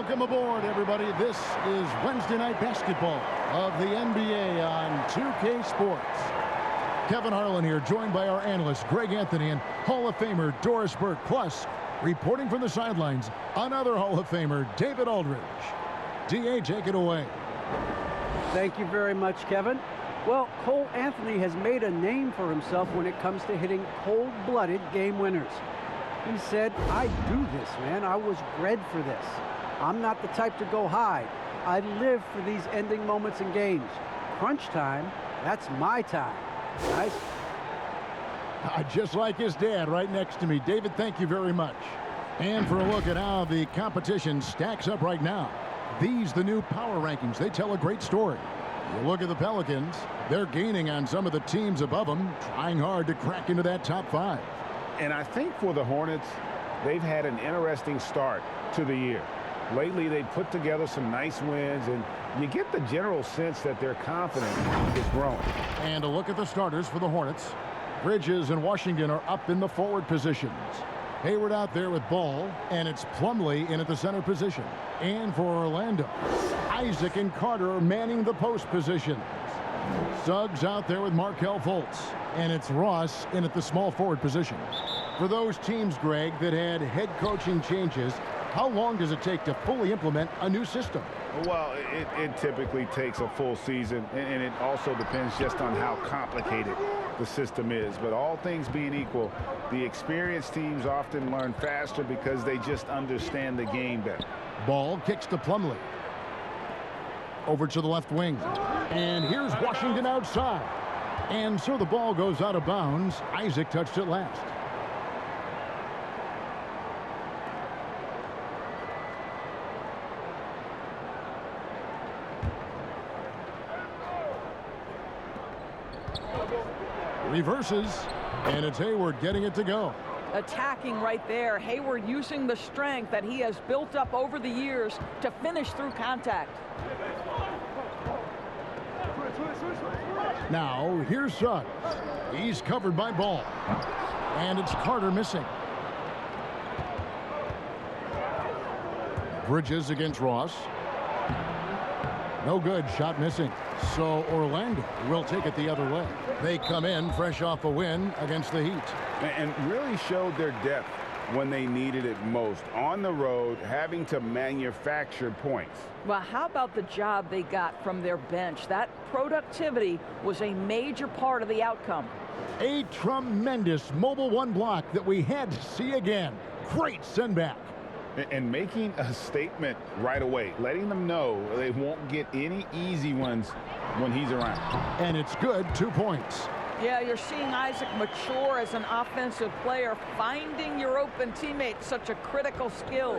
Welcome aboard, everybody. This is Wednesday Night Basketball of the NBA on 2K Sports. Kevin Harlan here, joined by our analyst, Greg Anthony, and Hall of Famer Doris Burke. Plus, reporting from the sidelines, another Hall of Famer, David Aldridge. D.A., take it away. Thank you very much, Kevin. Well, Cole Anthony has made a name for himself when it comes to hitting cold-blooded game winners. He said, I do this, man. I was bred for this. I'm not the type to go high. I live for these ending moments in games. Crunch time, that's my time. Guys? Just like his dad right next to me. David, thank you very much. And for a look at how the competition stacks up right now. These, the new power rankings, they tell a great story. You look at the Pelicans, they're gaining on some of the teams above them, trying hard to crack into that top 5. And I think for the Hornets, they've had an interesting start to the year. Lately, they've put together some nice wins, and you get the general sense that their confidence is growing. And a look at the starters for the Hornets. Bridges and Washington are up in the forward positions. Hayward out there with ball, and it's Plumlee in at the center position. And for Orlando, Isaac and Carter are manning the post positions. Suggs out there with Markelle Fultz, and it's Ross in at the small forward position. For those teams, Greg, that had head coaching changes, how long does it take to fully implement a new system? Well, it typically takes a full season, and it also depends just on how complicated the system is. But all things being equal, the experienced teams often learn faster because they just understand the game better. Ball kicks to Plumlee. Over to the left wing. And here's Washington outside. And so the ball goes out of bounds. Isaac touched it last. Reverses, and it's Hayward getting it to go. Attacking right there. Hayward using the strength that he has built up over the years to finish through contact. Now, here's Suggs. He's covered by Ball. And it's Carter missing. Bridges against Ross. No good, shot missing. So Orlando will take it the other way. They come in fresh off a win against the Heat. And really showed their depth when they needed it most. On the road, having to manufacture points. Well, how about the job they got from their bench? That productivity was a major part of the outcome. A tremendous mobile one block that we had to see again. Great send back. And making a statement right away, letting them know they won't get any easy ones when he's around. And it's good, 2 points. Yeah, you're seeing Isaac mature as an offensive player. Finding your open teammate, such a critical skill.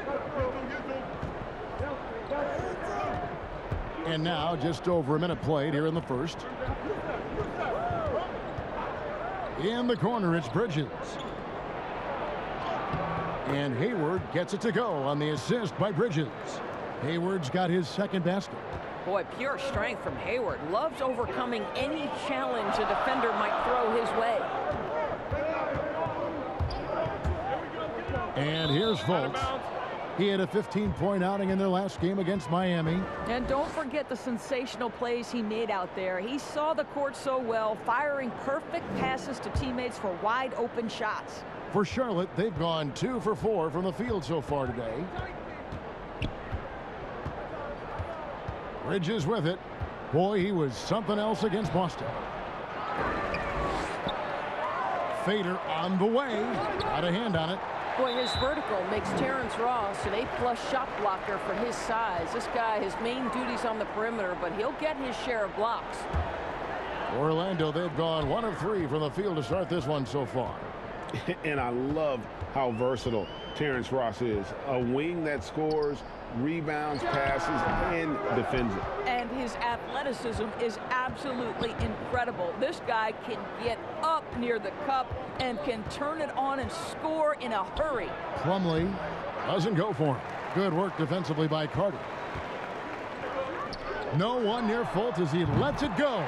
And now just over a minute played here in the first. In the corner, it's Bridges. And Hayward gets it to go on the assist by Bridges. Hayward's got his second basket. Boy, pure strength from Hayward. Loves overcoming any challenge a defender might throw his way. And here's Fultz. He had a 15-point outing in their last game against Miami. And don't forget the sensational plays he made out there. He saw the court so well, firing perfect passes to teammates for wide open shots. For Charlotte, they've gone 2 for 4 from the field so far today. Bridges with it. Boy, he was something else against Boston. Fader on the way. Got a hand on it. Boy, his vertical makes Terrence Ross an A+ shot blocker for his size. This guy, his main duty's on the perimeter, but he'll get his share of blocks. Orlando, they've gone 1 of 3 from the field to start this one so far. And I love how versatile Terrence Ross is. A wing that scores, rebounds, passes, and defends it. And his athleticism is absolutely incredible. This guy can get up near the cup and can turn it on and score in a hurry. Plumlee doesn't go for him. Good work defensively by Carter. No one near Fultz as he lets it go.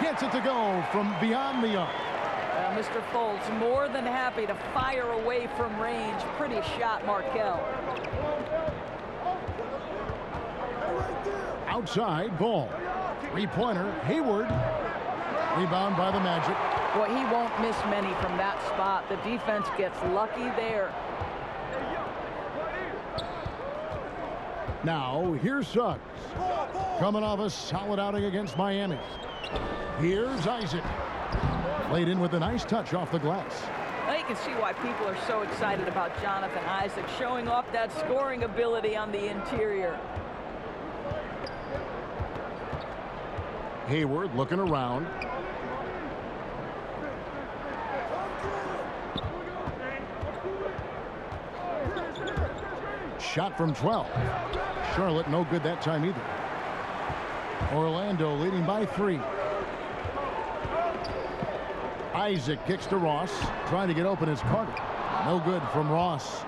Gets it to go from beyond the arc. Mr. Fultz more than happy to fire away from range. Pretty shot, Markelle. Outside, ball. Three-pointer, Hayward. Rebound by the Magic. Boy, he won't miss many from that spot. The defense gets lucky there. Now, here's Suggs. Coming off a solid outing against Miami. Here's Isaac. Laid in with a nice touch off the glass. Now you can see why people are so excited about Jonathan Isaac showing off that scoring ability on the interior. Hayward looking around. Shot from 12. Charlotte no good that time either. Orlando leading by 3. Isaac kicks to Ross. Trying to get open is Carter. No good from Ross.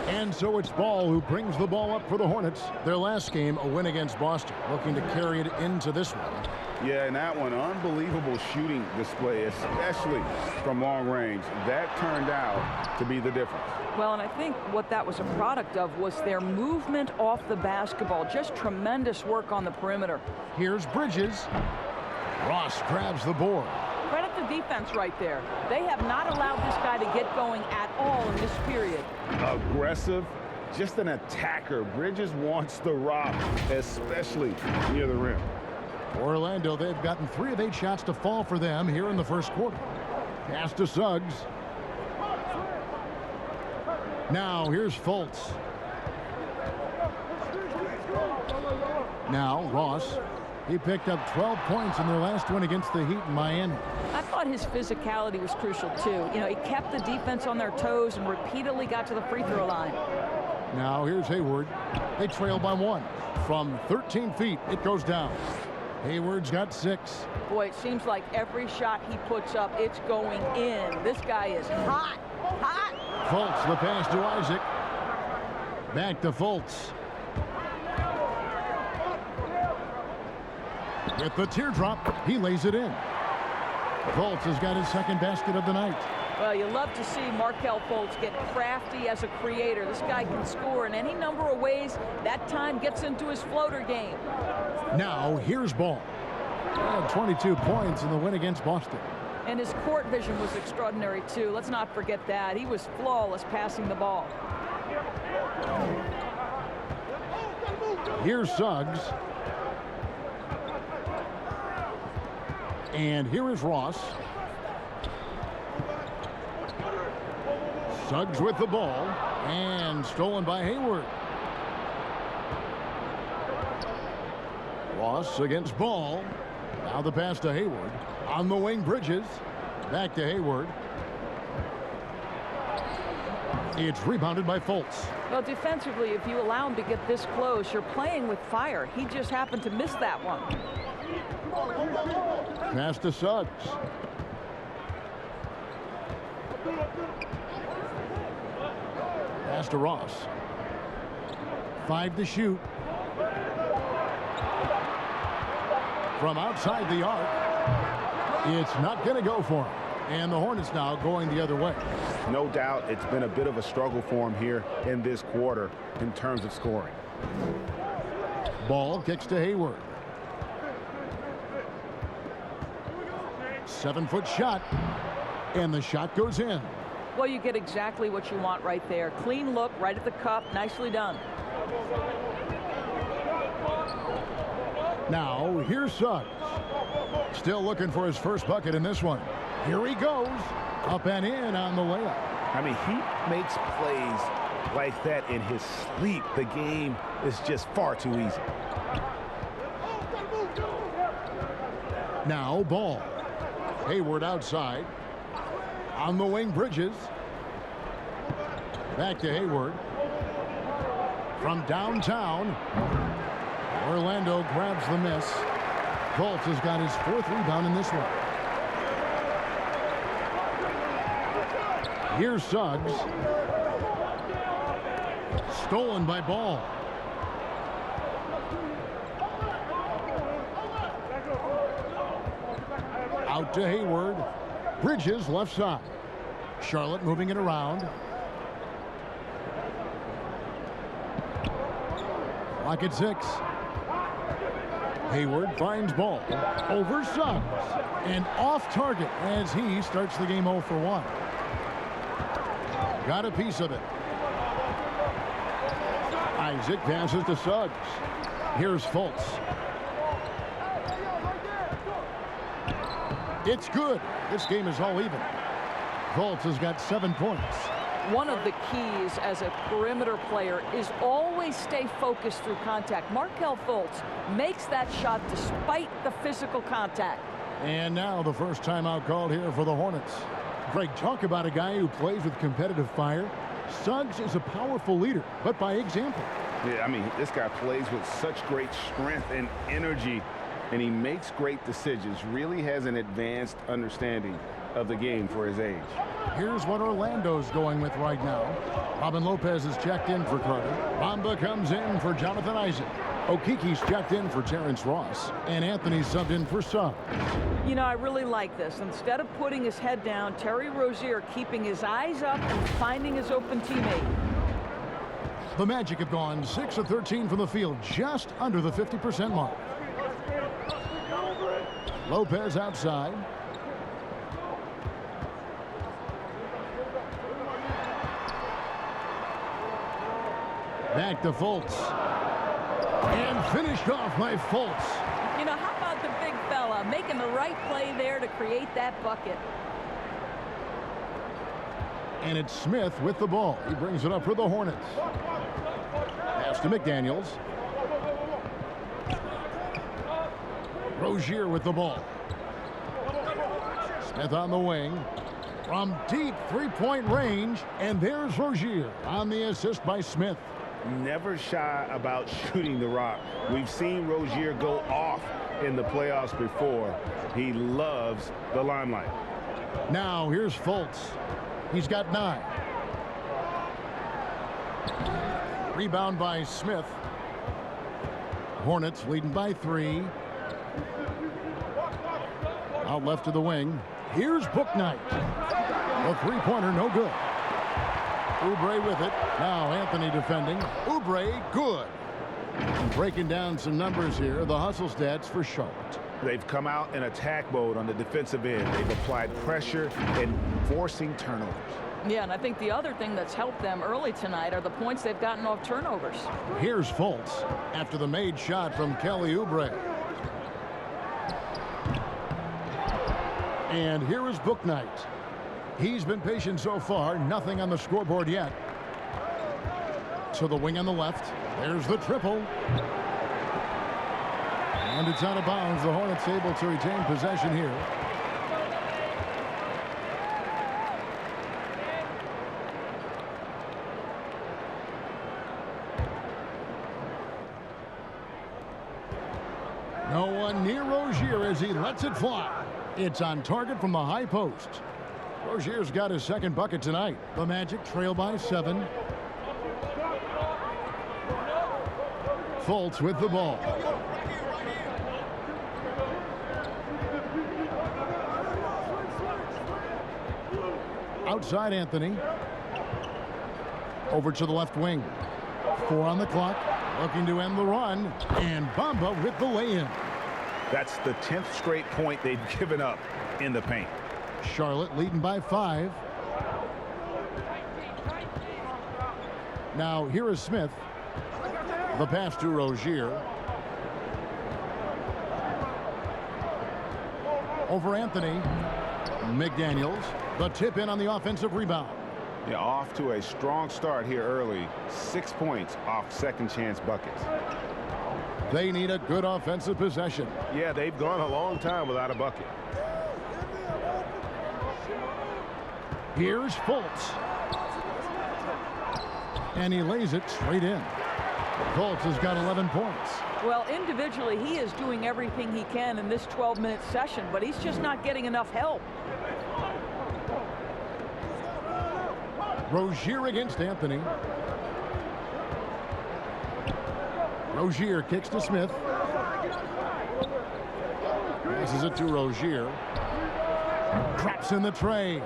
And so it's Ball who brings the ball up for the Hornets. Their last game, a win against Boston. Looking to carry it into this one. Yeah, and that one, unbelievable shooting display, especially from long range. That turned out to be the difference. Well, and I think what that was a product of was their movement off the basketball. Just tremendous work on the perimeter. Here's Bridges. Ross grabs the board. Credit the defense right there. They have not allowed this guy to get going at all in this period. Aggressive, just an attacker. Bridges wants the rock, especially near the rim. Orlando, they've gotten 3 of 8 shots to fall for them here in the first quarter. Pass to Suggs. Now here's Fultz. Now Ross. He picked up 12 points in their last win against the Heat in Miami. I thought his physicality was crucial too. You know, he kept the defense on their toes and repeatedly got to the free throw line. Now here's Hayward. They trail by 1. From 13 feet, it goes down. Hayward's got 6. Boy, it seems like every shot he puts up, it's going in. This guy is hot, hot. Fultz, the pass to Isaac. Back to Fultz. With the teardrop, he lays it in. Fultz has got his second basket of the night. Well, you love to see Markelle Fultz get crafty as a creator. This guy can score in any number of ways. That time gets into his floater game. Now, here's Ball. He had 22 points in the win against Boston. And his court vision was extraordinary, too. Let's not forget that. He was flawless passing the ball. Here's Suggs. And here is Ross. Suggs with the ball. And stolen by Hayward. Ross against Ball. Now the pass to Hayward. On the wing, Bridges. Back to Hayward. It's rebounded by Fultz. Well, defensively, if you allow him to get this close, you're playing with fire. He just happened to miss that one. Pass to Suggs. Pass to Ross. 5 to shoot. From outside the arc. It's not going to go for him. And the Hornets now going the other way. No doubt it's been a bit of a struggle for him here in this quarter in terms of scoring. Ball kicks to Hayward. 7-foot shot. And the shot goes in. Well, you get exactly what you want right there. Clean look, right at the cup. Nicely done. Now, here's Suggs. Still looking for his first bucket in this one. Here he goes. Up and in on the layup. I mean, he makes plays like that in his sleep. The game is just far too easy. Now, Ball. Hayward outside. On the wing, Bridges. Back to Hayward. From downtown. Orlando grabs the miss. Fultz has got his 4th rebound in this one. Here's Suggs. Stolen by Ball. Out to Hayward. Bridges left side. Charlotte moving it around. Clock at 6. Hayward finds ball over Suggs and off target as he starts the game 0 for 1. Got a piece of it. Isaac passes to Suggs. Here's Fultz. It's good. This game is all even. Fultz has got 7 points. One of the keys as a perimeter player is always stay focused through contact. Markelle Fultz makes that shot despite the physical contact. And now the first timeout called here for the Hornets. Greg, talk about a guy who plays with competitive fire. Suggs is a powerful leader, but by example. Yeah, I mean, this guy plays with such great strength and energy, and he makes great decisions, really has an advanced understanding of the game for his age. Here's what Orlando's going with right now. Robin Lopez is checked in for Carter. Bamba comes in for Jonathan Isaac. Okiki's checked in for Terrence Ross. And Anthony's subbed in for Suggs. You know, I really like this. Instead of putting his head down, Terry Rozier keeping his eyes up and finding his open teammate. The Magic have gone 6 of 13 from the field, just under the 50% mark. Lopez outside. Back to Fultz. And finished off by Fultz. You know, how about the big fella making the right play there to create that bucket? And it's Smith with the ball. He brings it up for the Hornets. Pass to McDaniels. Rozier with the ball. Smith on the wing. From deep three-point range. And there's Rozier on the assist by Smith. Never shy about shooting the rock. We've seen Rozier go off in the playoffs before. He loves the limelight. Now here's Fultz. He's got 9. Rebound by Smith. Hornets leading by 3. Out left to the wing. Here's Bouknight. The three-pointer no good. Oubre with it. Now Anthony defending. Oubre good. And breaking down some numbers here. The hustle stats for Charlotte. They've come out in attack mode on the defensive end. They've applied pressure and forcing turnovers. Yeah, and I think the other thing that's helped them early tonight are the points they've gotten off turnovers. Here's Fultz after the made shot from Kelly Oubre. And here is Bouknight. He's been patient so far. Nothing on the scoreboard yet. To the wing on the left. There's the triple. And it's out of bounds. The Hornets able to retain possession here. No one near Rozier as he lets it fly. It's on target from the high post. Rozier's got his second bucket tonight. The Magic trail by 7. Fultz with the ball. Outside Anthony. Over to the left wing. 4 on the clock. Looking to end the run. And Bamba with the lay-in. That's the 10th straight point they've given up in the paint. Charlotte leading by 5. Now here is Smith. The pass to Rozier. Over Anthony. McDaniels. The tip in on the offensive rebound. Yeah, off to a strong start here early. 6 points off second chance buckets. They need a good offensive possession. Yeah, they've gone a long time without a bucket. Here's Fultz. And he lays it straight in. Fultz has got 11 points. Well, individually, he is doing everything he can in this 12-minute session, but he's just not getting enough help. Rozier against Anthony. Rozier kicks to Smith. Passes it to Rozier. Traps in the tray.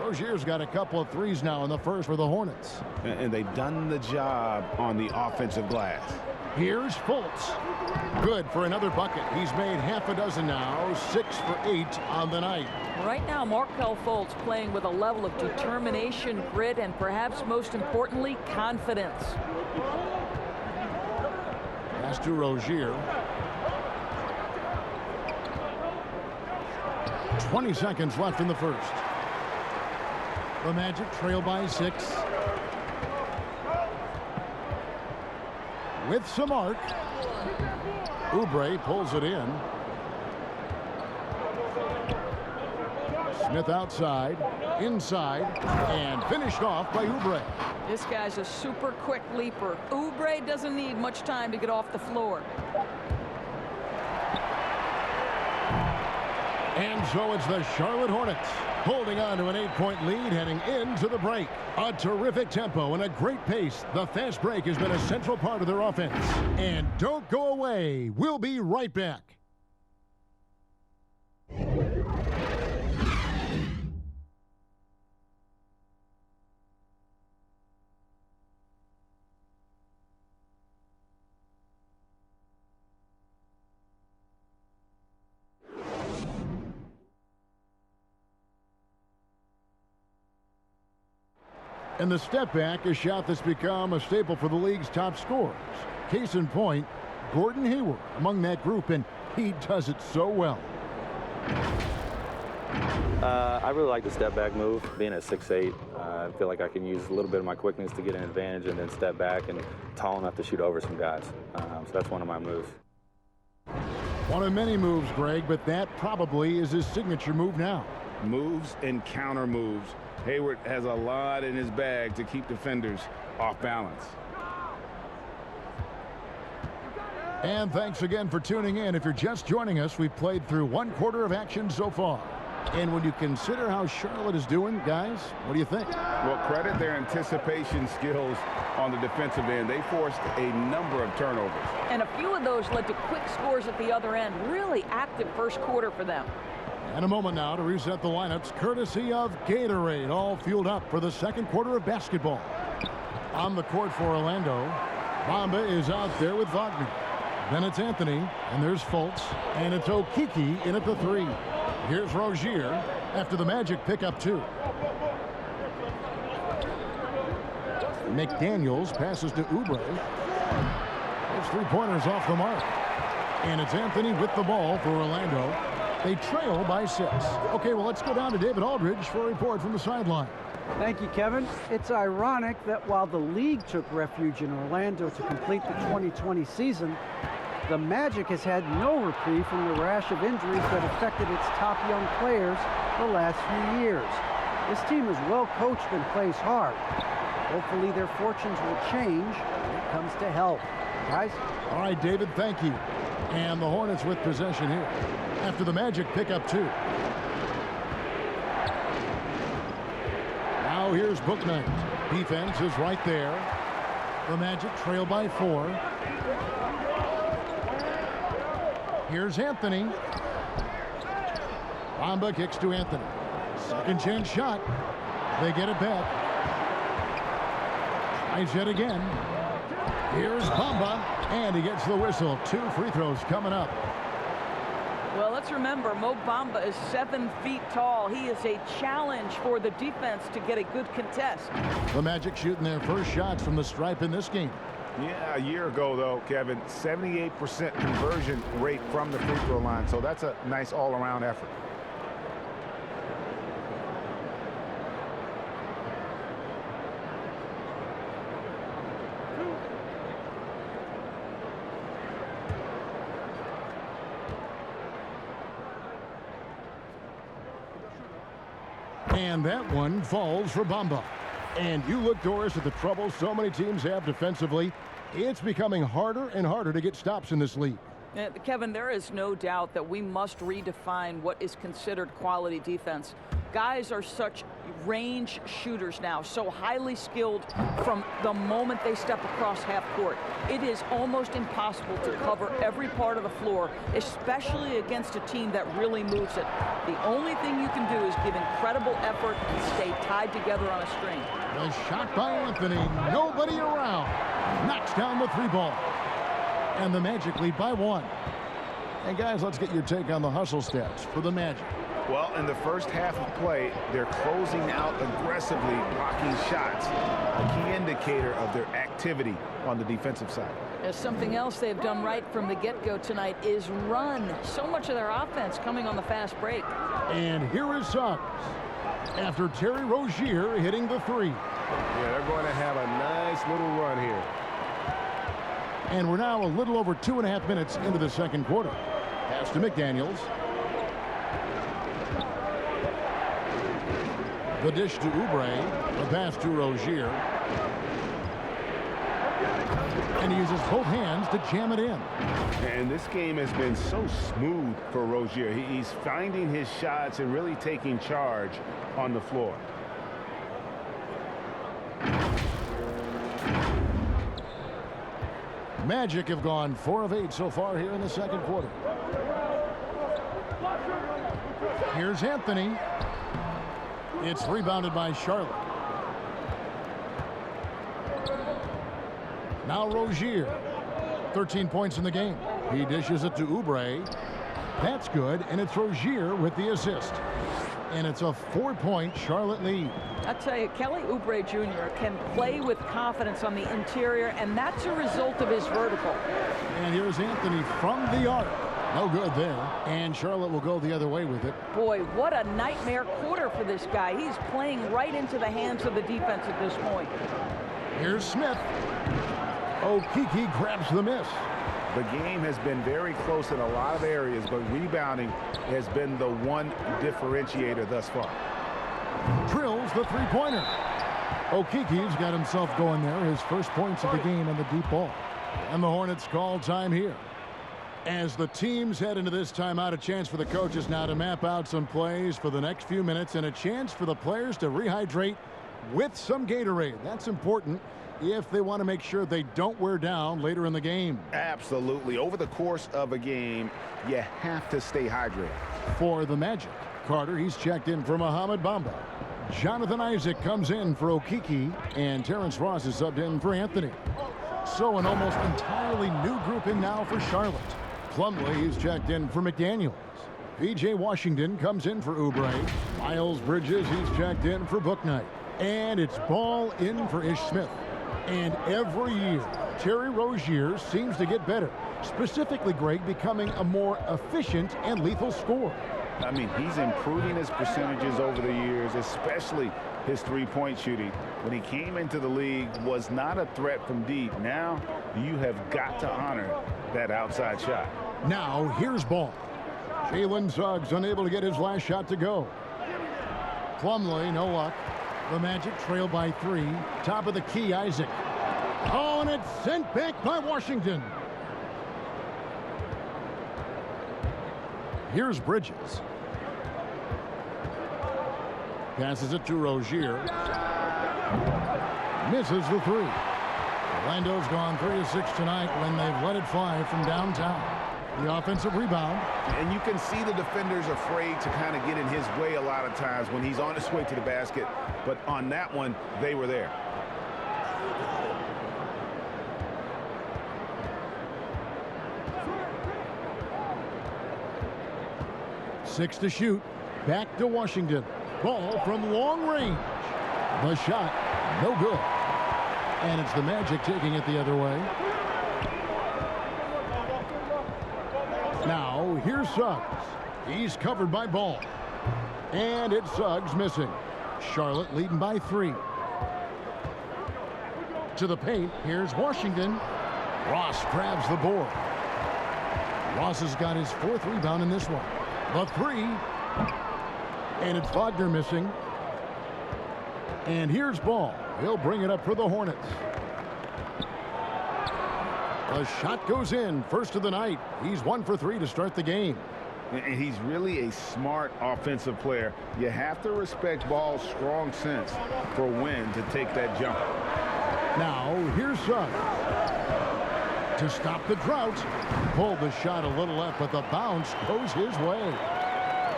Rozier's got a couple of threes now in the first for the Hornets. And they've done the job on the offensive glass. Here's Fultz. Good for another bucket. He's made half a dozen now, 6 for 8 on the night. Right now, Markelle Fultz playing with a level of determination, grit, and perhaps most importantly, confidence. Pass to Rozier. 20 seconds left in the first. The Magic trail by 6. With some arc. Oubre pulls it in. Smith outside, inside, and finished off by Oubre. This guy's a super quick leaper. Oubre doesn't need much time to get off the floor. And so it's the Charlotte Hornets holding on to an 8-point lead heading into the break. A terrific tempo and a great pace. The fast break has been a central part of their offense. And don't go away. We'll be right back. And the step back, a shot that's become a staple for the league's top scorers. Case in point, Gordon Hayward among that group, and he does it so well. I really like the step back move. Being at 6'8", I feel like I can use a little bit of my quickness to get an advantage and then step back and tall enough to shoot over some guys. So that's one of my moves. One of many moves, Greg, but that probably is his signature move now. Moves and counter moves. Hayward has a lot in his bag to keep defenders off balance. And thanks again for tuning in. If you're just joining us, we've played through 1/4 of action so far. And when you consider how Charlotte is doing, guys, what do you think? Well, credit their anticipation skills on the defensive end. They forced a number of turnovers. And a few of those led to quick scores at the other end. Really active first quarter for them. And a moment now to reset the lineups, courtesy of Gatorade, all fueled up for the second quarter of basketball. On the court for Orlando, Bamba is out there with Wagner. Then it's Anthony, and there's Fultz, and it's Okiki in at the 3. Here's Rozier after the Magic pick up 2. McDaniels passes to Oubre. His 3-pointers off the mark. And it's Anthony with the ball for Orlando. They trail by 6. Okay, well, let's go down to David Aldridge for a report from the sideline. Thank you, Kevin. It's ironic that while the league took refuge in Orlando to complete the 2020 season, the Magic has had no reprieve from the rash of injuries that affected its top young players the last few years. This team is well coached and plays hard. Hopefully their fortunes will change when it comes to health. Guys? All right, David, thank you. And the Hornets with possession here after the Magic pick up 2. Now here's Bouknight. Defense is right there. The Magic trail by 4. Here's Anthony. Bamba kicks to Anthony. Second chance shot. They get it back. Tries yet again. Here's Bamba, and he gets the whistle. 2 free throws coming up. Well, let's remember, Mo Bamba is 7 feet tall. He is a challenge for the defense to get a good contest. The Magic shooting their first shots from the stripe in this game. Yeah, a year ago, though, Kevin, 78% conversion rate from the free throw line. So that's a nice all-around effort. And that one falls for Bamba. And you look, Doris, at the trouble so many teams have defensively. It's becoming harder and harder to get stops in this league. Kevin, there is no doubt that we must redefine what is considered quality defense. Guys are such range shooters now, so highly skilled from the moment they step across half court. It is almost impossible to cover every part of the floor, especially against a team that really moves it. The only thing you can do is give incredible effort and stay tied together on a string. The shot by Anthony. Nobody around. Knocks down the 3 ball. And the Magic lead by 1. And guys, let's get your take on the hustle stats for the Magic. Well, in the first half of play, they're closing out aggressively, blocking shots, a key indicator of their activity on the defensive side. As something else they've done right from the get-go tonight is run. So much of their offense coming on the fast break. And here is Suggs after Terry Rozier hitting the 3. Yeah, they're going to have a nice little run here. And we're now a little over 2.5 minutes into the second quarter. Pass to McDaniels. The dish to Oubre. The pass to Rozier. And he uses both hands to jam it in. And this game has been so smooth for Rozier. He's finding his shots and really taking charge on the floor. Magic have gone 4 of 8 so far here in the second quarter. Here's Anthony. It's rebounded by Charlotte. Now Rozier. 13 points in the game. He dishes it to Oubre. That's good, and it's Rozier with the assist. And it's a 4-point Charlotte lead. I tell you, Kelly Oubre Jr. can play with confidence on the interior, and that's a result of his vertical. And here's Anthony from the arc. No good there. And Charlotte will go the other way with it. Boy, what a nightmare quarter for this guy. He's playing right into the hands of the defense at this point. Here's Smith. Okeke grabs the miss. The game has been very close in a lot of areas, but rebounding has been the one differentiator thus far. Drills the three-pointer. Okeke's got himself going there. His first points of the game on the deep ball. And the Hornets call time here. As the teams head into this timeout, a chance for the coaches now to map out some plays for the next few minutes and a chance for the players to rehydrate with some Gatorade. That's important if they want to make sure they don't wear down later in the game. Absolutely. Over the course of a game, you have to stay hydrated. For the Magic, Carter, he's checked in for Mohamed Bamba. Jonathan Isaac comes in for Okeke, and Terrence Ross is subbed in for Anthony. So an almost entirely new grouping now for Charlotte. Plumlee is checked in for McDaniels. P.J. Washington comes in for Oubre. Miles Bridges, he's checked in for Bouknight. And it's Ball in for Ish Smith. And every year, Terry Rozier seems to get better. Specifically, Greg, becoming a more efficient and lethal scorer. I mean, he's improving his percentages over the years, especially his three-point shooting. When he came into the league, was not a threat from deep. Now, you have got to honor that outside shot. Now, here's Ball. Jalen Suggs unable to get his last shot to go. Plumlee, no luck. The Magic trail by 3. Top of the key, Isaac. Oh, and it's sent back by Washington. Here's Bridges. Passes it to Rozier. Misses the 3. Orlando's gone 3 of 6 tonight when they've let it fly from downtown. The offensive rebound. And you can see the defenders afraid to kind of get in his way a lot of times when he's on his way to the basket. But on that one, they were there. Six to shoot. Back to Washington. Ball from long range. The shot, no good. And it's the Magic taking it the other way. Now, here's Suggs. He's covered by Ball. And it's Suggs missing. Charlotte leading by 3. To the paint, here's Washington. Ross grabs the board. Ross has got his 4th rebound in this one. The 3. And it's Wagner missing. And here's Ball. He'll bring it up for the Hornets. The shot goes in. First of the night. He's 1 for 3 to start the game. And he's really a smart offensive player. You have to respect Ball's strong sense for when to take that jump. Now, here's Suggs. To stop the drought. Pulled the shot a little left, but the bounce goes his way.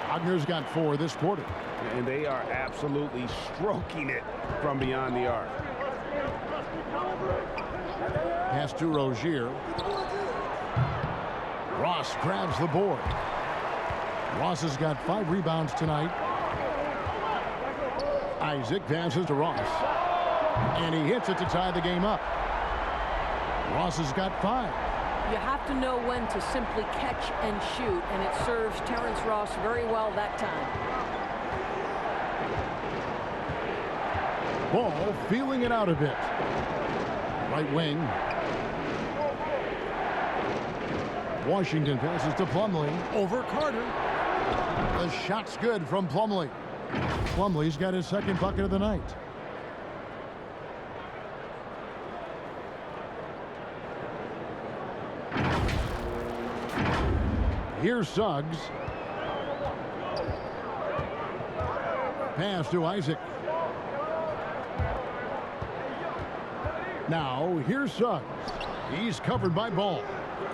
Wagner's got 4 this quarter. And they are absolutely stroking it from beyond the arc. Pass to Rozier. Ross grabs the board. Ross has got 5 rebounds tonight. Isaac passes to Ross. And he hits it to tie the game up. Ross has got 5. You have to know when to simply catch and shoot, and it serves Terrence Ross very well that time. Ball feeling it out a bit. Right wing. Washington passes to Plumlee. Over Carter. The shot's good from Plumlee. Plumlee's got his 2nd bucket of the night. Here's Suggs. Pass to Isaac. Now, here's Suggs. He's covered by Ball.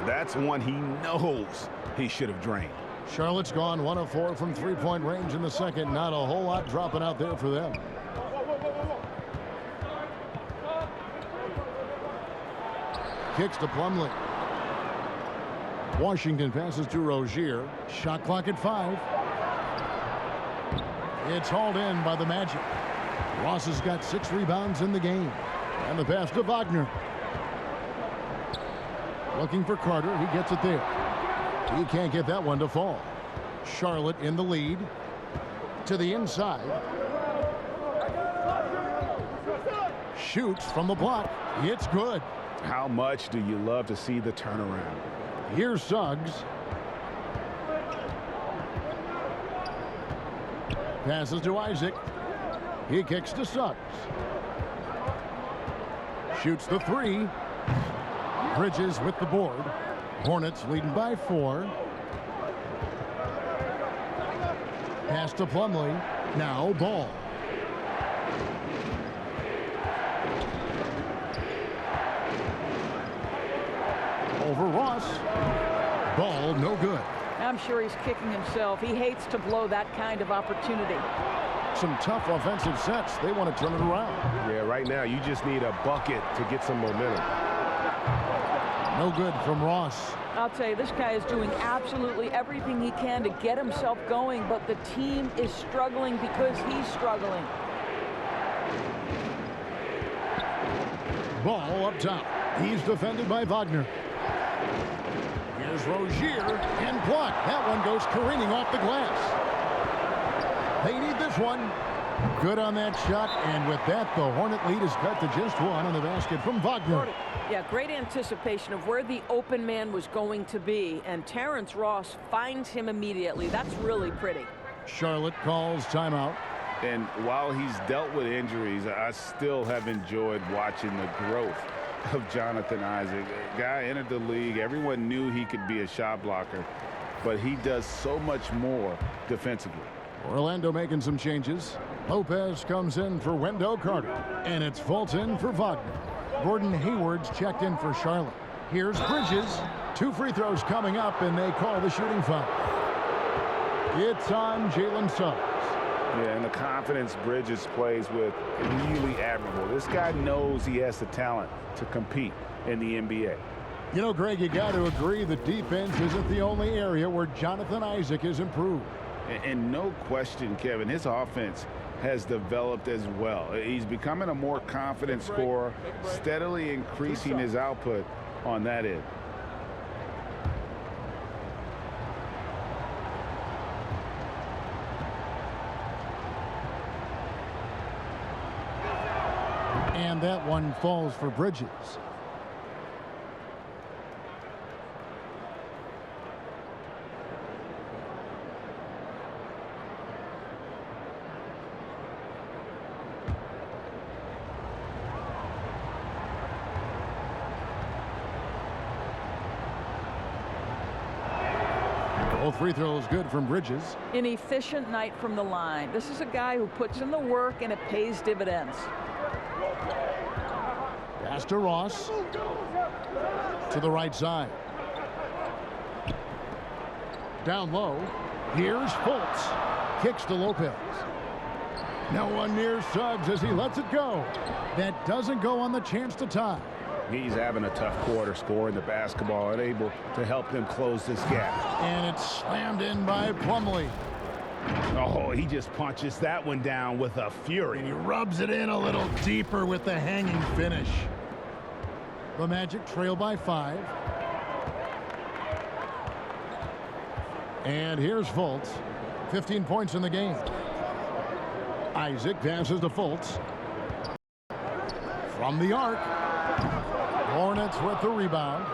That's one he knows he should have drained. Charlotte's gone 1 of 4 from 3-point range in the second. Not a whole lot dropping out there for them. Kicks to Plumlee. Washington passes to Rozier. Shot clock at 5. It's hauled in by the Magic. Ross has got 6 rebounds in the game. And the pass to Wagner. Looking for Carter. He gets it there. He can't get that one to fall. Charlotte in the lead. To the inside. Shoots from the block. It's good. How much do you love to see the turnaround? Here's Suggs. Passes to Isaac. He kicks to Suggs. Shoots the 3. Bridges with the board. Hornets leading by 4. Pass to Plumlee. Now Ball. Over Ross. Ball no good. I'm sure he's kicking himself. He hates to blow that kind of opportunity. Some tough offensive sets. They want to turn it around. Yeah, right now you just need a bucket to get some momentum. No good from Ross. I'll tell you, this guy is doing absolutely everything he can to get himself going, but the team is struggling because he's struggling. Ball up top. He's defended by Wagner. Here's Rozier and blocked. That one goes careening off the glass. They need this one. Good on that shot, and with that, the Hornet lead is cut to just 1 on the basket from Wagner. Yeah, great anticipation of where the open man was going to be, and Terrence Ross finds him immediately. That's really pretty. Charlotte calls timeout. And while he's dealt with injuries, I still have enjoyed watching the growth of Jonathan Isaac. A guy entered the league. Everyone knew he could be a shot blocker, but he does so much more defensively. Orlando making some changes. Lopez comes in for Wendell Carter, and it's Fulton for Wagner. Gordon Hayward's checked in for Charlotte. Here's Bridges. 2 free throws coming up, and they call the shooting foul. It's on Jalen Suggs. Yeah, and the confidence Bridges plays with, really admirable. This guy knows he has the talent to compete in the NBA. You know, Greg, you got to agree the defense isn't the only area where Jonathan Isaac has improved. And no question, Kevin, his offense has developed as well. He's becoming a more confident scorer, steadily increasing his output on that end. And that one falls for Bridges. Both free throws good from Bridges. An efficient night from the line. This is a guy who puts in the work, and it pays dividends. Pass to Ross. To the right side. Down low. Here's Fultz. Kicks to Lopez. No one near Suggs as he lets it go. That doesn't go on the chance to tie. He's having a tough quarter, scoring the basketball and able to help them close this gap. And it's slammed in by Plumlee. Oh, he just punches that one down with a fury. And he rubs it in a little deeper with the hanging finish. The Magic trail by 5. And here's Fultz. 15 points in the game. Isaac passes to Fultz. From the arc. Hornets with the rebound.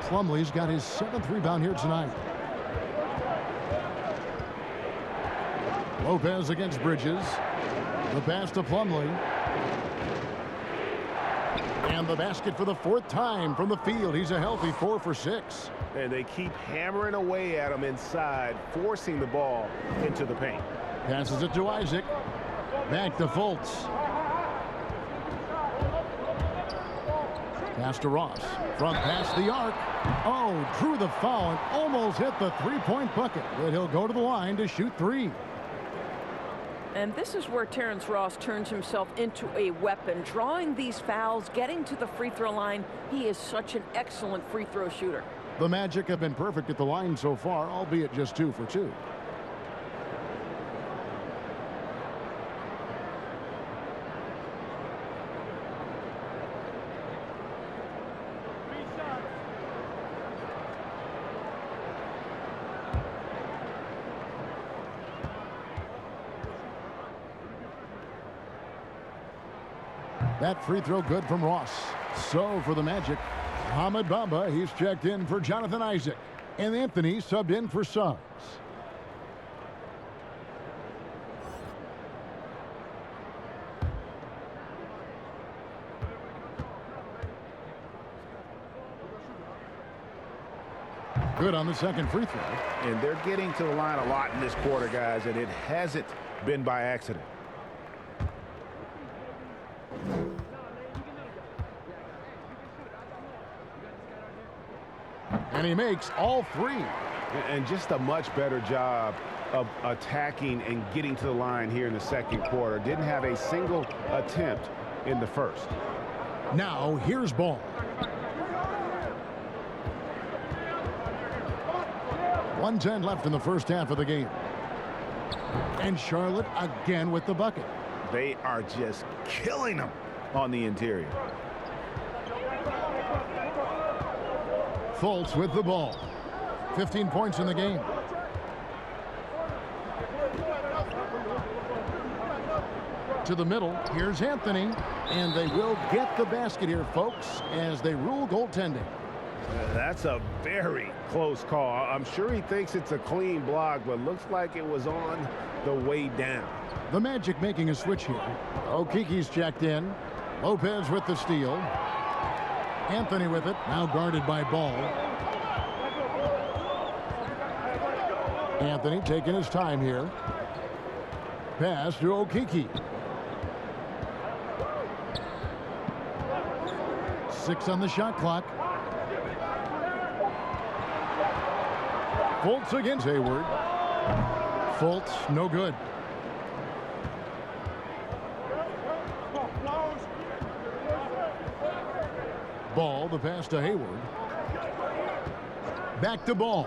Plumlee's got his 7th rebound here tonight. Lopez against Bridges. The pass to Plumlee. And the basket for the 4th time from the field. He's a healthy 4 for 6. And they keep hammering away at him inside, forcing the ball into the paint. Passes it to Isaac. Back to Fultz. Pass to Ross. From past the arc. Oh, drew the foul and almost hit the 3-point bucket. But he'll go to the line to shoot 3. And this is where Terrence Ross turns himself into a weapon, drawing these fouls, getting to the free throw line. He is such an excellent free throw shooter. The Magic have been perfect at the line so far, albeit just 2 for 2. That free throw good from Ross. So for the Magic, Hamid Bamba, he's checked in for Jonathan Isaac. And Anthony subbed in for Suggs. Good on the second free throw. And they're getting to the line a lot in this quarter, guys, and it hasn't been by accident. And he makes all 3. And just a much better job of attacking and getting to the line here in the second quarter. Didn't have a single attempt in the first. Now here's Ball. 1:10 left in the first half of the game. And Charlotte again with the bucket. They are just killing them on the interior. Fultz with the ball. 15 points in the game. To the middle. Here's Anthony. And they will get the basket here, folks, as they rule goaltending. That's a very close call. I'm sure he thinks it's a clean block, but looks like it was on the way down. The Magic making a switch here. Okiki's checked in. Lopez with the steal. Anthony with it, now guarded by Ball. Anthony taking his time here. Pass to Okiki. 6 on the shot clock. Fultz against Hayward. Fultz, no good. Ball, the pass to Hayward. Back to Ball.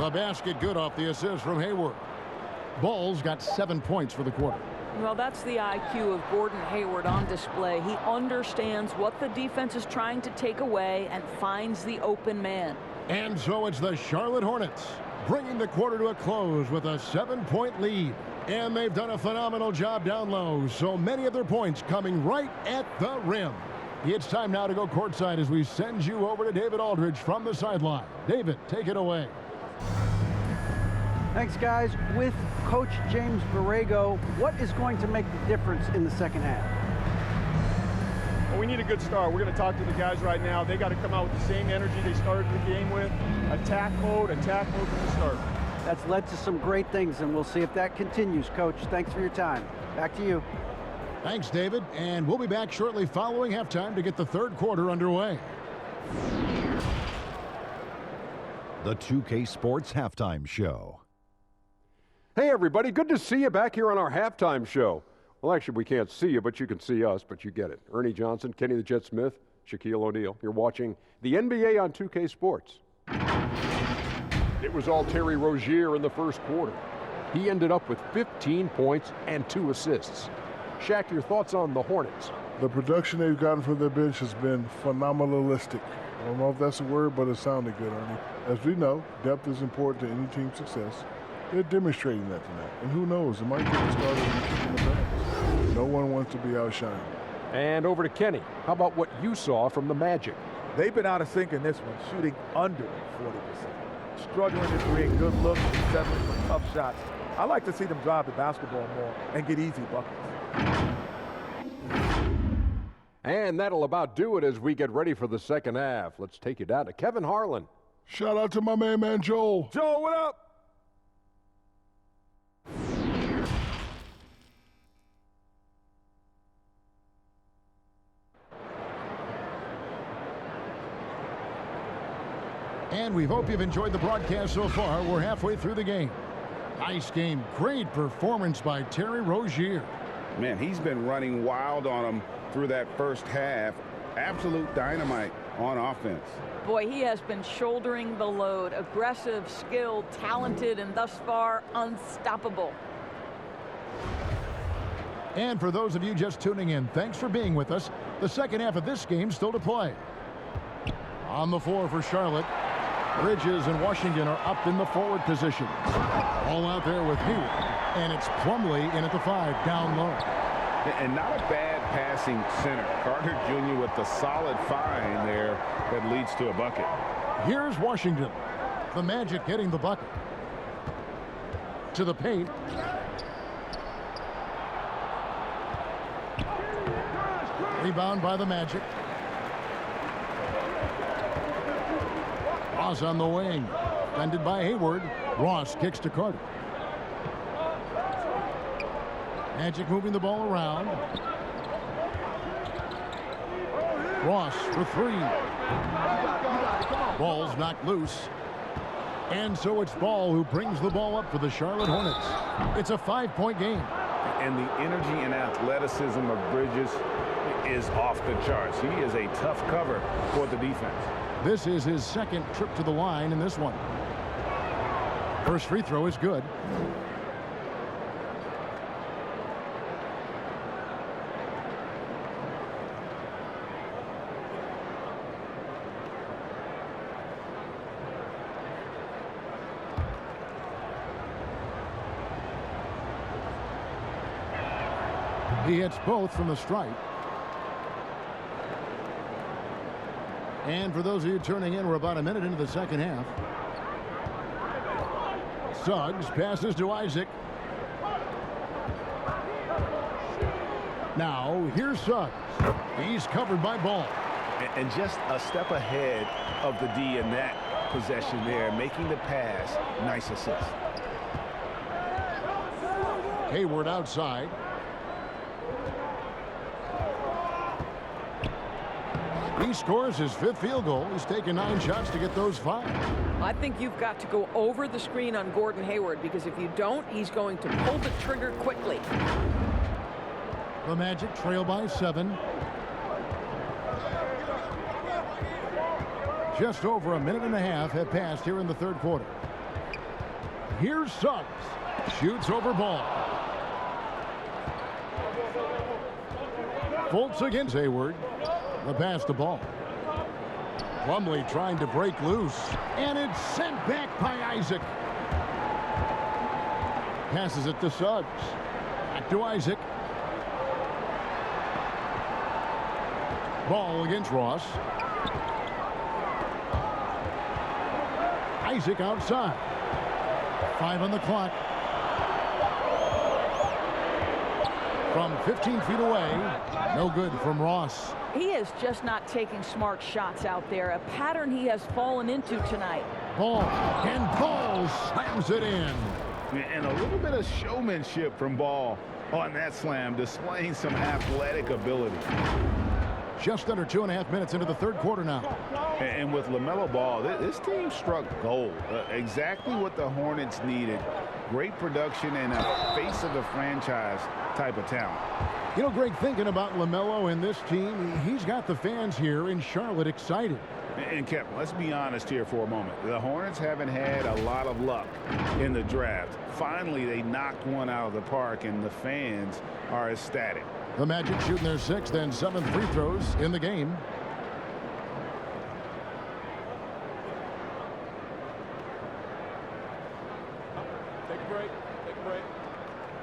The basket good off the assist from Hayward. Ball's got 7 points for the quarter. Well, that's the IQ of Gordon Hayward on display. He understands what the defense is trying to take away and finds the open man. And so it's the Charlotte Hornets bringing the quarter to a close with a 7-point lead. And they've done a phenomenal job down low. So many of their points coming right at the rim. It's time now to go courtside as we send you over to David Aldridge from the sideline. David, take it away. Thanks, guys. With Coach James Borrego, what is going to make the difference in the second half? Well, we need a good start. We're going to talk to the guys right now. They got to come out with the same energy they started the game with. Attack mode from the start. That's led to some great things, and we'll see if that continues. Coach, thanks for your time. Back to you. Thanks, David. And we'll be back shortly following halftime to get the third quarter underway. The 2K Sports Halftime Show. Hey, everybody. Good to see you back here on our halftime show. Well, actually, we can't see you, but you can see us, but you get it. Ernie Johnson, Kenny the Jet Smith, Shaquille O'Neal. You're watching the NBA on 2K Sports. It was all Terry Rozier in the first quarter. He ended up with 15 points and 2 assists. Shaq, your thoughts on the Hornets? The production they've gotten from their bench has been phenomenalistic. I don't know if that's a word, but it sounded good, Ernie. As we know, depth is important to any team's success. They're demonstrating that tonight. And who knows, it might get the starters in the advance. No one wants to be outshined. And over to Kenny. How about what you saw from the Magic? They've been out of sync in this one, shooting under 40%. Struggling to create good looks and settling for tough shots. I like to see them drive the basketball more and get easy buckets. And that'll about do it as we get ready for the second half. Let's take you down to Kevin Harlan. Shout out to my man Joel. Joel, what up? And we hope you've enjoyed the broadcast so far. We're halfway through the game. Nice game. Great performance by Terry Rozier. Man, he's been running wild on them through that first half. Absolute dynamite on offense. Boy, he has been shouldering the load. Aggressive, skilled, talented, and thus far unstoppable. And for those of you just tuning in, thanks for being with us. The second half of this game still to play. On the floor for Charlotte, Bridges and Washington are up in the forward position. All out there with Hayward, and it's Plumlee in at the 5, down low. And not a bad passing center. Carter Jr. with the solid find there that leads to a bucket. Here's Washington. The Magic getting the bucket. To the paint. Rebound by the Magic. Ross on the wing. Defended by Hayward. Ross kicks to Carter. Magic moving the ball around. Ross for 3. Ball's knocked loose. And so it's Ball who brings the ball up for the Charlotte Hornets. It's a 5-point game. And the energy and athleticism of Bridges is off the charts. He is a tough cover for the defense. This is his second trip to the line in this one. First free throw is good. He hits both from the stripe. And for those of you tuning in, we're about a minute into the second half. Suggs passes to Isaac. Now, here's Suggs. He's covered by Ball. And just a step ahead of the D in that possession there, making the pass. Nice assist. Hayward outside. He scores his 5th field goal. He's taken 9 shots to get those 5. I think you've got to go over the screen on Gordon Hayward, because if you don't, he's going to pull the trigger quickly. The Magic trail by 7. Just over a minute and a half have passed here in the third quarter. Here's Suggs. Shoots over Ball. Fultz against Hayward. The pass to Ball. Plumlee trying to break loose. And it's sent back by Isaac. Passes it to Suggs. Back to Isaac. Ball against Ross. Isaac outside. 5 on the clock. From 15 feet away. No good from Ross. He is just not taking smart shots out there, a pattern he has fallen into tonight. Ball, and Ball slams it in. And a little bit of showmanship from Ball on that slam, displaying some athletic ability. Just under 2.5 minutes into the third quarter now. And with LaMelo Ball, this team struck gold. Exactly what the Hornets needed Great production and a face of the franchise type of talent. You know, Greg, thinking about LaMelo and this team, he's got the fans here in Charlotte excited. And Kevin, let's be honest here for a moment. The Hornets haven't had a lot of luck in the draft. Finally, they knocked one out of the park, and the fans are ecstatic. The Magic shooting their 6th and 7th free throws in the game. Take a break. Take a break.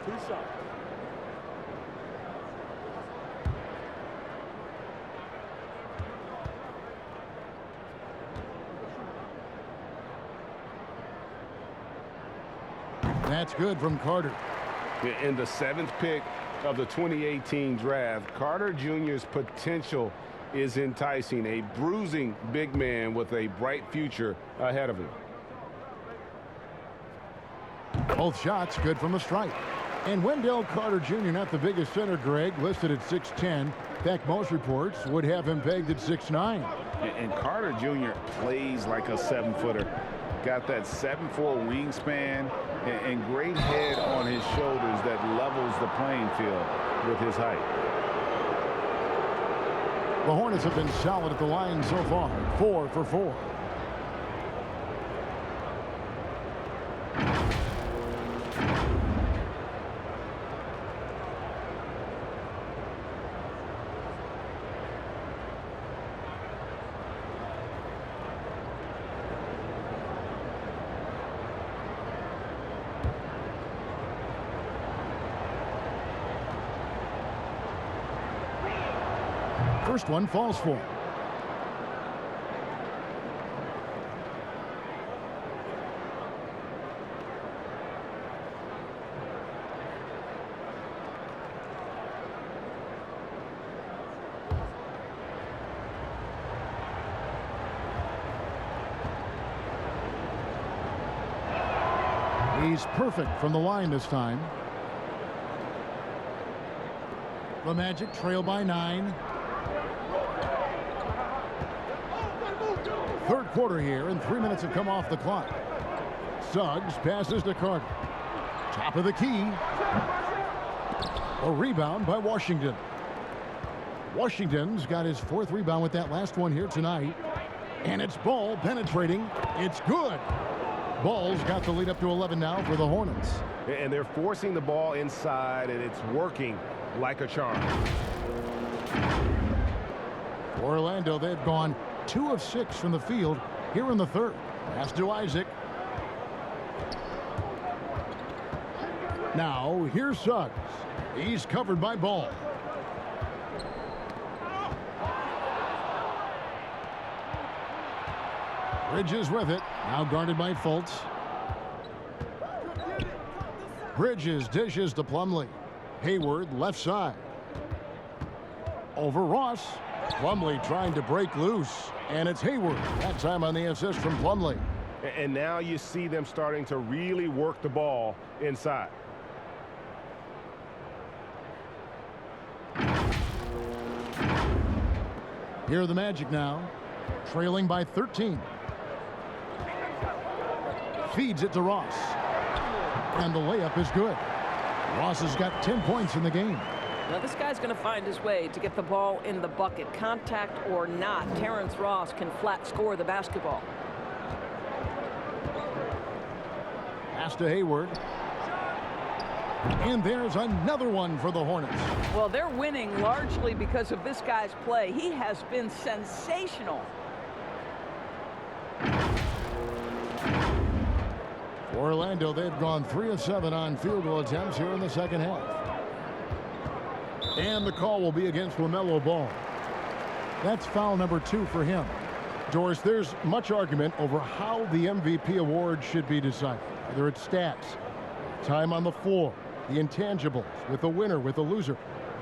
2 shots. That's good from Carter. In the 7th pick of the 2018 draft, Carter Jr.'s potential is enticing. A bruising big man with a bright future ahead of him. Both shots good from the stripe. And Wendell Carter Jr., not the biggest center, Greg, listed at 6'10". In fact, most reports would have him pegged at 6'9". And Carter Jr. plays like a 7-footer. Got that 7'4" wingspan and great head on his shoulders that levels the playing field with his height. The Hornets have been solid at the line so far, 4 for 4. First one falls for him. He's perfect from the line this time. The Magic trail by 9. Third quarter here, and 3 minutes have come off the clock. Suggs passes to Carter. Top of the key. A rebound by Washington. Washington's got his 4th rebound with that last one here tonight. And it's Ball penetrating. It's good. Ball's got the lead up to 11 now for the Hornets. And they're forcing the ball inside, and it's working like a charm. Orlando, they've gone 2 of 6 from the field here in the 3rd. Pass to Isaac. Now, here's Suggs. He's covered by Ball. Bridges with it. Now guarded by Fultz. Bridges dishes to Plumlee. Hayward left side. Over Ross. Plumlee trying to break loose. And it's Hayward. That time on the assist from Plumlee. And now you see them starting to really work the ball inside. Here are the Magic now. Trailing by 13. Feeds it to Ross. And the layup is good. Ross has got 10 points in the game. Now this guy's going to find his way to get the ball in the bucket. Contact or not, Terrence Ross can flat score the basketball. Pass to Hayward. And there's another one for the Hornets. Well, they're winning largely because of this guy's play. He has been sensational. For Orlando, they've gone 3 of 7 on field goal attempts here in the second half. And the call will be against LaMelo Ball. That's foul number 2 for him. Doris, there's much argument over how the MVP award should be decided. Whether it's stats, time on the floor, the intangibles, with the winner, with the loser.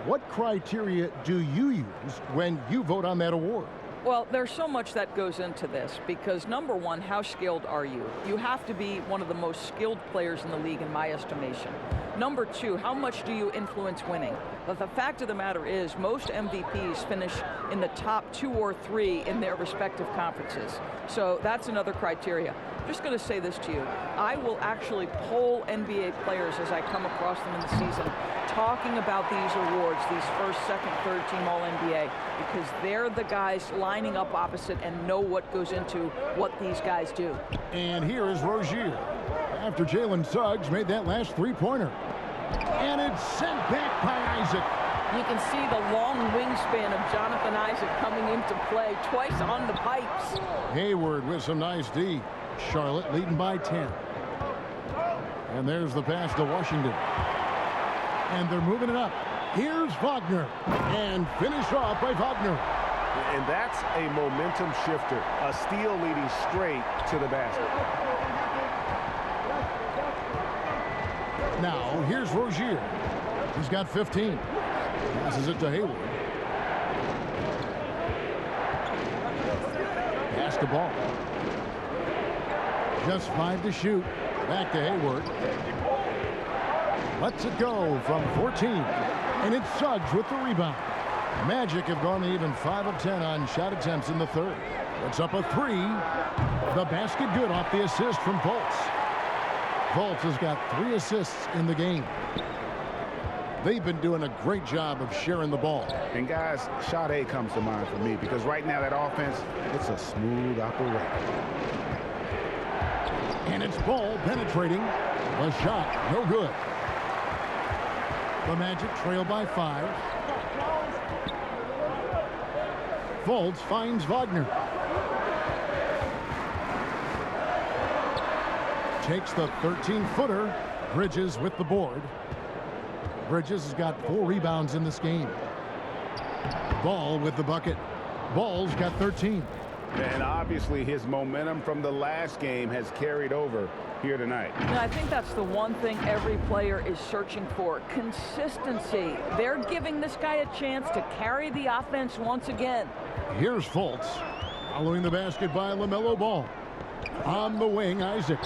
What criteria do you use when you vote on that award? Well, there's so much that goes into this because, number one, how skilled are you? You have to be one of the most skilled players in the league, in my estimation. Number 2, how much do you influence winning? But the fact of the matter is most MVPs finish in the top 2 or 3 in their respective conferences. So that's another criteria. just going to say this to you. I will actually poll NBA players as I come across them in the season, talking about these awards, these first, second, third team All-NBA, because they're the guys lining up opposite and know what goes into what these guys do. And here is Rozier after Jalen Suggs made that last three-pointer. And it's sent back by Isaac. You can see the long wingspan of Jonathan Isaac coming into play twice on the pipes. Hayward with some nice D. Charlotte leading by 10. And there's the pass to Washington. And they're moving it up. Here's Wagner. And finished off by Wagner. And that's a momentum shifter. A steal leading straight to the basket. Now, here's Rozier. He's got 15. Passes it to Hayward. Pass the ball. Just 5 to shoot. Back to Hayward. Lets it go from 14. And it's Suggs with the rebound. Magic have gone even 5 of 10 on shot attempts in the third. It's up a 3. The basket good off the assist from Fultz. Fultz has got 3 assists in the game. They've been doing a great job of sharing the ball. And guys, shot A comes to mind for me because right now that offense, it's a smooth operation. And it's Ball penetrating. The shot, no good. The Magic trail by 5. Fultz finds Wagner. Takes the 13-footer. Bridges with the board. Bridges has got 4 rebounds in this game. Ball with the bucket. Ball's got 13. And obviously his momentum from the last game has carried over here tonight. And I think that's the one thing every player is searching for. Consistency. They're giving this guy a chance to carry the offense once again. Here's Fultz. Following the basket by LaMelo Ball. On the wing, Isaac.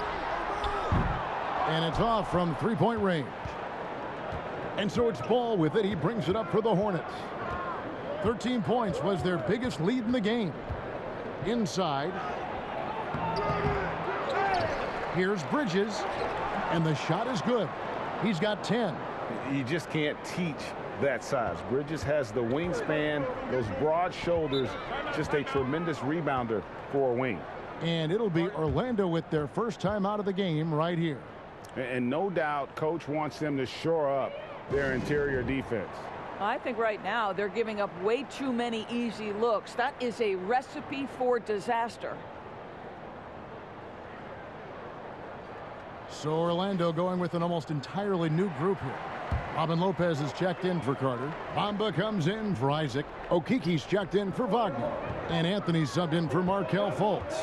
And it's off from three-point range. And so it's Ball with it. He brings it up for the Hornets. 13 points was their biggest lead in the game. Inside. Here's Bridges. And the shot is good. He's got 10. You just can't teach that size. Bridges has the wingspan, those broad shoulders, just a tremendous rebounder for a wing. And it'll be Orlando with their first time out of the game right here. And no doubt, Coach wants them to shore up their interior defense. I think right now they're giving up way too many easy looks. That is a recipe for disaster. So Orlando going with an almost entirely new group here. Robin Lopez is checked in for Carter. Bamba comes in for Isaac. Okiki's checked in for Wagner. And Anthony's subbed in for Markelle Fultz.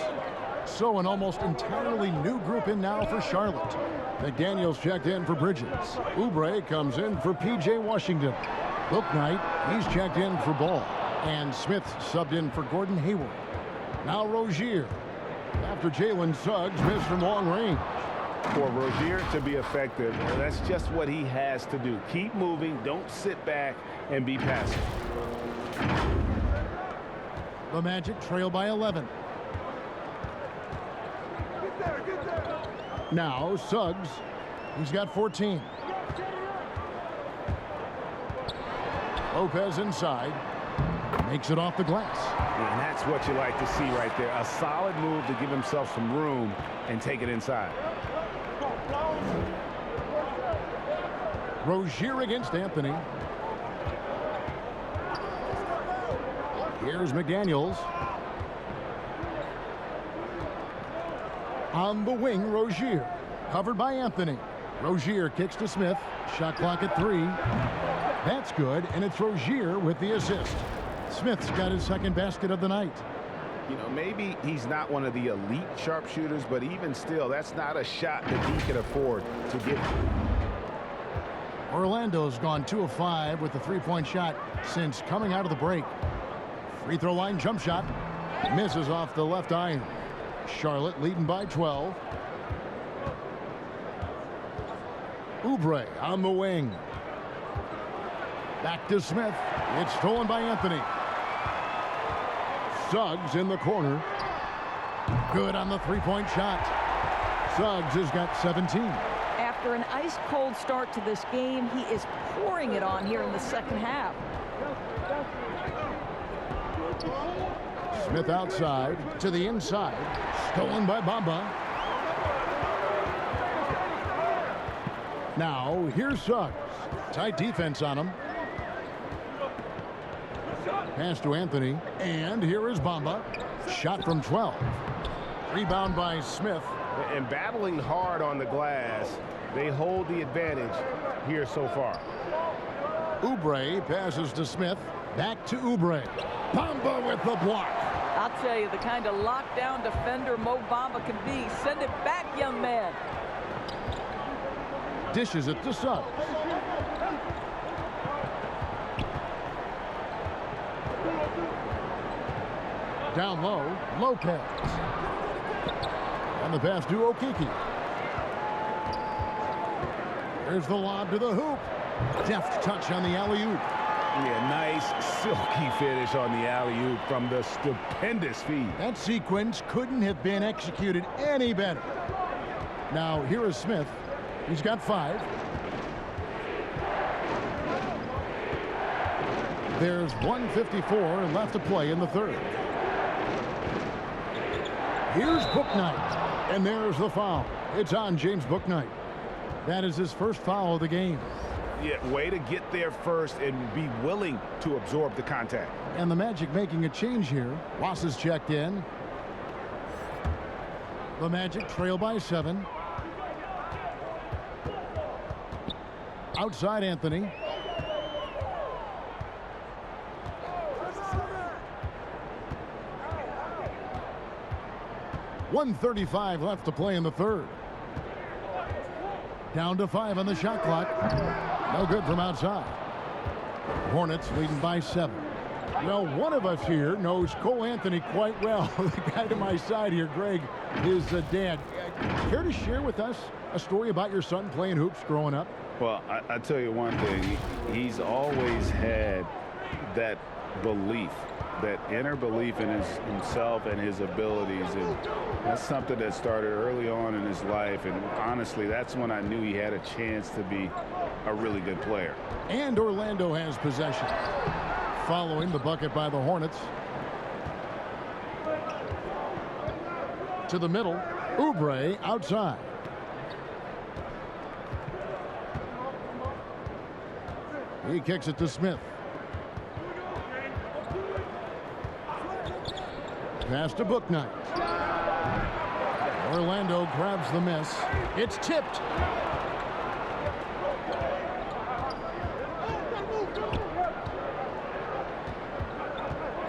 So an almost entirely new group in now for Charlotte. McDaniels checked in for Bridges. Oubre comes in for P.J. Washington. Bouknight, he's checked in for Ball. And Smith subbed in for Gordon Hayward. Now Rozier. After Jalen Suggs missed from long range. For Rozier to be effective, that's just what he has to do. Keep moving, don't sit back and be passive. The Magic trail by 11. Now Suggs, he's got 14. Lopez inside, makes it off the glass. And that's what you like to see right there. A solid move to give himself some room and take it inside. Rozier against Anthony. Here's McDaniels. On the wing, Rozier. Covered by Anthony. Rozier kicks to Smith. Shot clock at 3. That's good, and it's Rozier with the assist. Smith's got his second basket of the night. You know, maybe he's not one of the elite sharpshooters, but even still, that's not a shot that he can afford to get. Orlando's gone 2 of 5 with the three-point shot since coming out of the break. Free throw line jump shot. Misses off the left iron. Charlotte leading by 12. Oubre on the wing. Back to Smith. It's stolen by Anthony. Suggs in the corner. Good on the three-point shot. Suggs has got 17. After an ice-cold start to this game, he is pouring it on here in the second half. Smith outside to the inside. Stolen by Bamba. Now, here's Suggs. Tight defense on him. Pass to Anthony. And here is Bamba. Shot from 12. Rebound by Smith. And battling hard on the glass, they hold the advantage here so far. Oubre passes to Smith. Back to Oubre. Bamba with the block. I'll tell you, the kind of lockdown defender Mo Bamba can be. Send it back, young man. Dishes it to Suggs. Down low, Lopez. And the pass to Okeke. There's the lob to the hoop. Deft touch on the alley-oop. Yeah, nice silky finish on the alley-oop from the stupendous feed. That sequence couldn't have been executed any better. Now, here is Smith. He's got 5. There's 1:54 left to play in the third. Here's Bouknight. And there's the foul. It's on James Bouknight. That is his first foul of the game. Yeah, way to get there first and be willing to absorb the contact. And the Magic making a change here. Ross is checked in. The Magic trail by 7. Outside Anthony. .135 left to play in the third. Down to 5 on the shot clock. No good from outside. Hornets leading by 7. Well, one of us here knows Cole Anthony quite well. The guy to my side here, Greg, is dad. Care to share with us a story about your son playing hoops growing up? Well, I tell you one thing. He's always had that belief, that inner belief in himself and his abilities. And that's something that started early on in his life. And honestly, that's when I knew he had a chance to be a really good player. And Orlando has possession. Following the bucket by the Hornets. To the middle. Oubre outside. He kicks it to Smith. Pass to Bouknight. Orlando grabs the miss. It's tipped.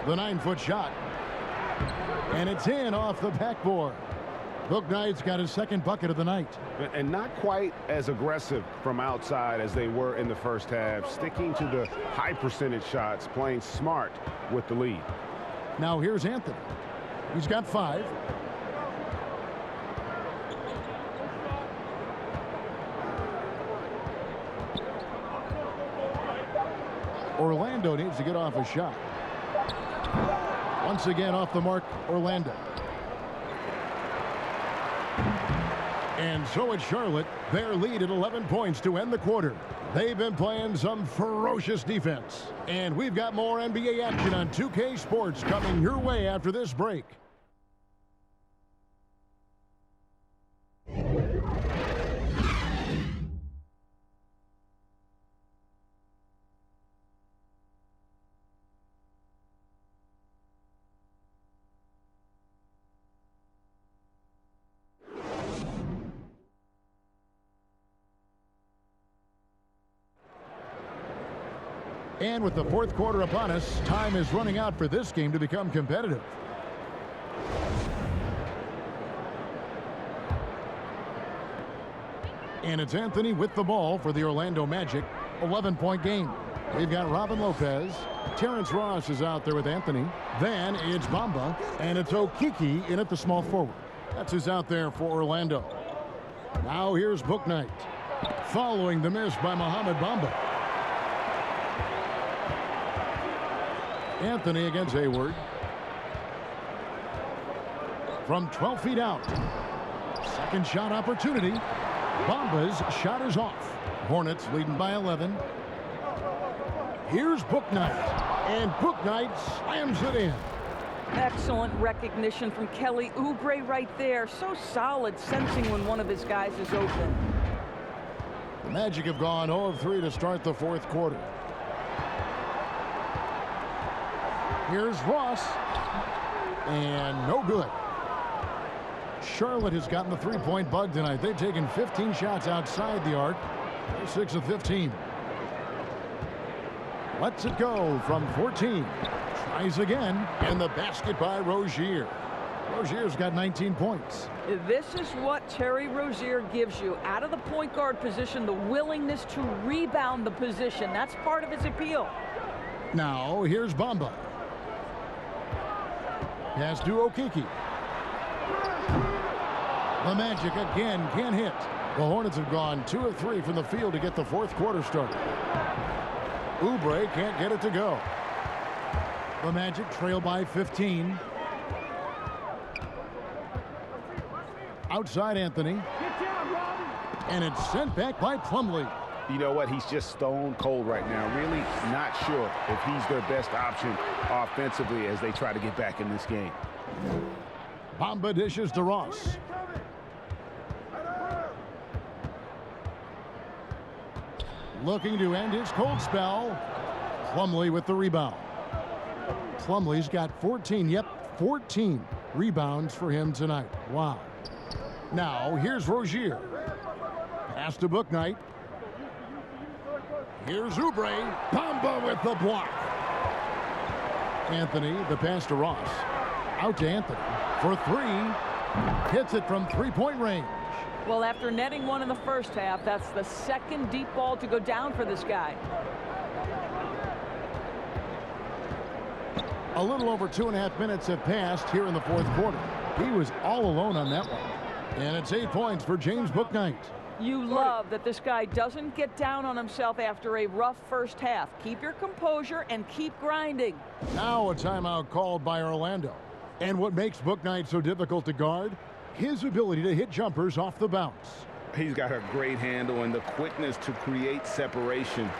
The 9-foot shot. And it's in off the backboard. Bouknight's got his second bucket of the night. And not quite as aggressive from outside as they were in the first half, sticking to the high percentage shots, playing smart with the lead. Now here's Anthony. He's got 5. Orlando needs to get off a shot. Once again off the mark, Orlando. And so it's Charlotte, their lead at 11 points to end the quarter. They've been playing some ferocious defense. And we've got more NBA action on 2K Sports coming your way after this break. And with the fourth quarter upon us, time is running out for this game to become competitive. And it's Anthony with the ball for the Orlando Magic. 11-point game. We've got Robin Lopez. Terrence Ross is out there with Anthony. Then it's Bamba. And it's Okeke in at the small forward. That's who's out there for Orlando. Now here's Bouknight. Following the miss by Mohamed Bamba. Anthony against Hayward. From 12 feet out. Second shot opportunity. Bamba's shot is off. Hornets leading by 11. Here's Bouknight, and Bouknight slams it in. Excellent recognition from Kelly Oubre right there. So solid, sensing when one of his guys is open. The Magic have gone 0 of 3 to start the fourth quarter. Here's Ross, and no good. Charlotte has gotten the three-point bug tonight. They've taken 15 shots outside the arc. They're 6 of 15. Lets it go from 14. Tries again, and the basket by Rozier. Rozier's got 19 points. This is what Terry Rozier gives you. Out of the point guard position, the willingness to rebound the position. That's part of his appeal. Now, here's Bamba. Pass to Okiki. The Magic again can't hit. The Hornets have gone 2 of 3 from the field to get the fourth quarter started. Oubre can't get it to go. The Magic trail by 15. Outside Anthony. And it's sent back by Plumlee. You know what? He's just stone cold right now. Really not sure if he's their best option offensively as they try to get back in this game. Bamba dishes to Ross. Looking to end his cold spell. Plumlee with the rebound. Plumlee's got 14 rebounds for him tonight. Wow. Now, here's Rozier. Pass to Bouknight. Here's Oubre. Bamba with the block. Anthony, the pass to Ross. Out to Anthony for 3. Hits it from three-point range. Well, after netting one in the first half, that's the second deep ball to go down for this guy. A little over 2.5 minutes have passed here in the fourth quarter. He was all alone on that one. And it's 8 points for James Bouknight. You love that this guy doesn't get down on himself after a rough first half. Keep your composure and keep grinding. Now a timeout called by Orlando. And what makes Bouknight so difficult to guard? His ability to hit jumpers off the bounce. He's got a great handle and the quickness to create separation.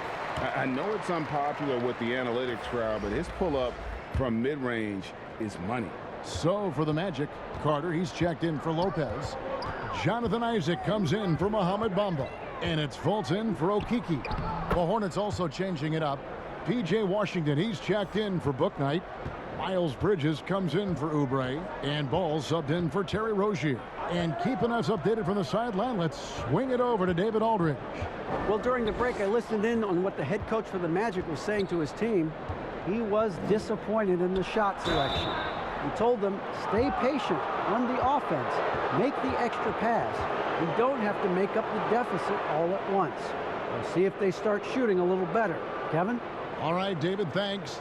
I know it's unpopular with the analytics crowd, but his pull-up from mid-range is money. So for the Magic, Carter, he's checked in for Lopez. Jonathan Isaac comes in for Mohamed Bamba. And it's Fulton for Okiki. The Hornets also changing it up. P.J. Washington, he's checked in for Bouknight. Miles Bridges comes in for Oubre. And Ball subbed in for Terry Rozier. And keeping us updated from the sideline, let's swing it over to David Aldridge. Well, during the break, I listened in on what the head coach for the Magic was saying to his team. He was disappointed in the shot selection. He told them, stay patient, run the offense, make the extra pass. You don't have to make up the deficit all at once. We'll see if they start shooting a little better. Kevin? All right, David, thanks.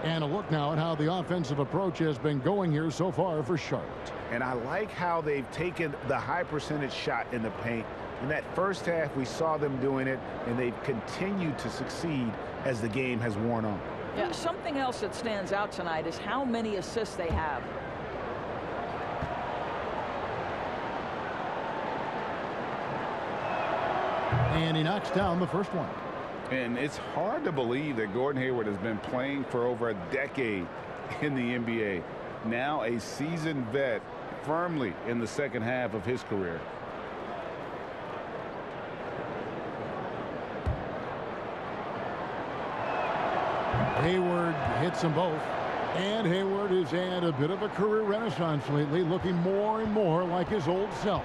And a look now at how the offensive approach has been going here so far for Charlotte. And I like how they've taken the high percentage shot in the paint. In that first half, we saw them doing it, and they've continued to succeed as the game has worn on. Yeah, something else that stands out tonight is how many assists they have. And he knocks down the first one. And it's hard to believe that Gordon Hayward has been playing for over a decade in the NBA. Now a seasoned vet, firmly in the second half of his career. Hayward hits them both. And Hayward has had a bit of a career renaissance lately, looking more and more like his old self.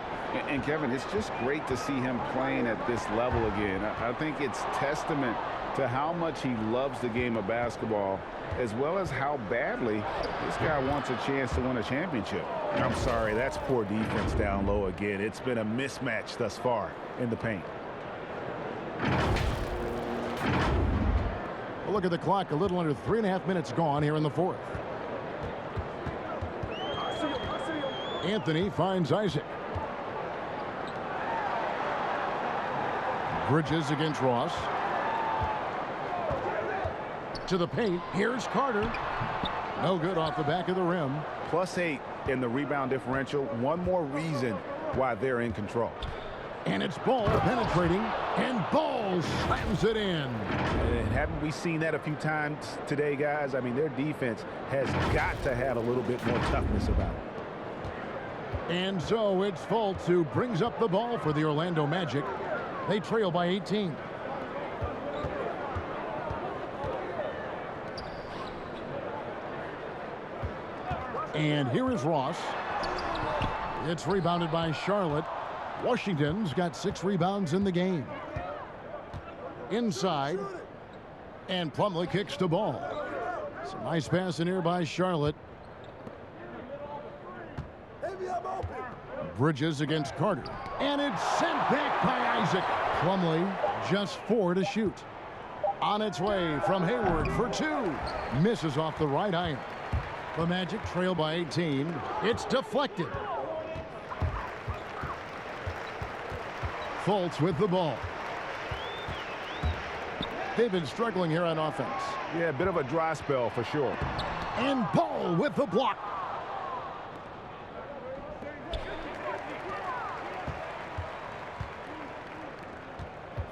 And Kevin, it's just great to see him playing at this level again. I think it's testament to how much he loves the game of basketball, as well as how badly this guy wants a chance to win a championship. I'm sorry, that's poor defense down low again. It's been a mismatch thus far in the paint. Well, look at the clock, a little under 3.5 minutes gone here in the fourth. Anthony finds Isaac. Bridges against Ross. To the paint. Here's Carter. No good off the back of the rim. +8 in the rebound differential. One more reason why they're in control. And it's Ball penetrating, and Ball slams it in. And haven't we seen that a few times today, guys? I mean, their defense has got to have a little bit more toughness about it. And so it's Fultz who brings up the ball for the Orlando Magic. They trail by 18. And here is Ross. It's rebounded by Charlotte. Washington's got 6 rebounds in the game. Inside. And Plumlee kicks the ball. Some nice pass in here by Charlotte. Bridges against Carter. And it's sent back by Isaac. Plumlee just 4 to shoot. On its way from Hayward for 2. Misses off the right iron. The Magic trail by 18. It's deflected. Fultz with the ball. They've been struggling here on offense. Yeah, a bit of a dry spell for sure. And Ball with the block.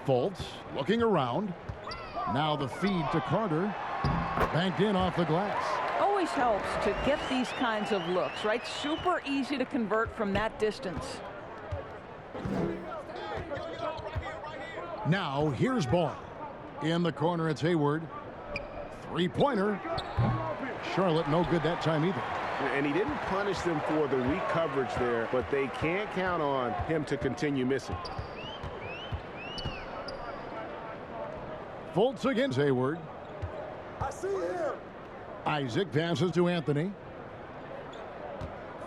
Fultz looking around. Now the feed to Carter. Banked in off the glass. Always helps to get these kinds of looks, right? Super easy to convert from that distance. Now here's Ball. In the corner, it's Hayward. Three-pointer. Charlotte no good that time either. And he didn't punish them for the weak coverage there, but they can't count on him to continue missing. Fultz against Hayward. I see him. Isaac passes to Anthony.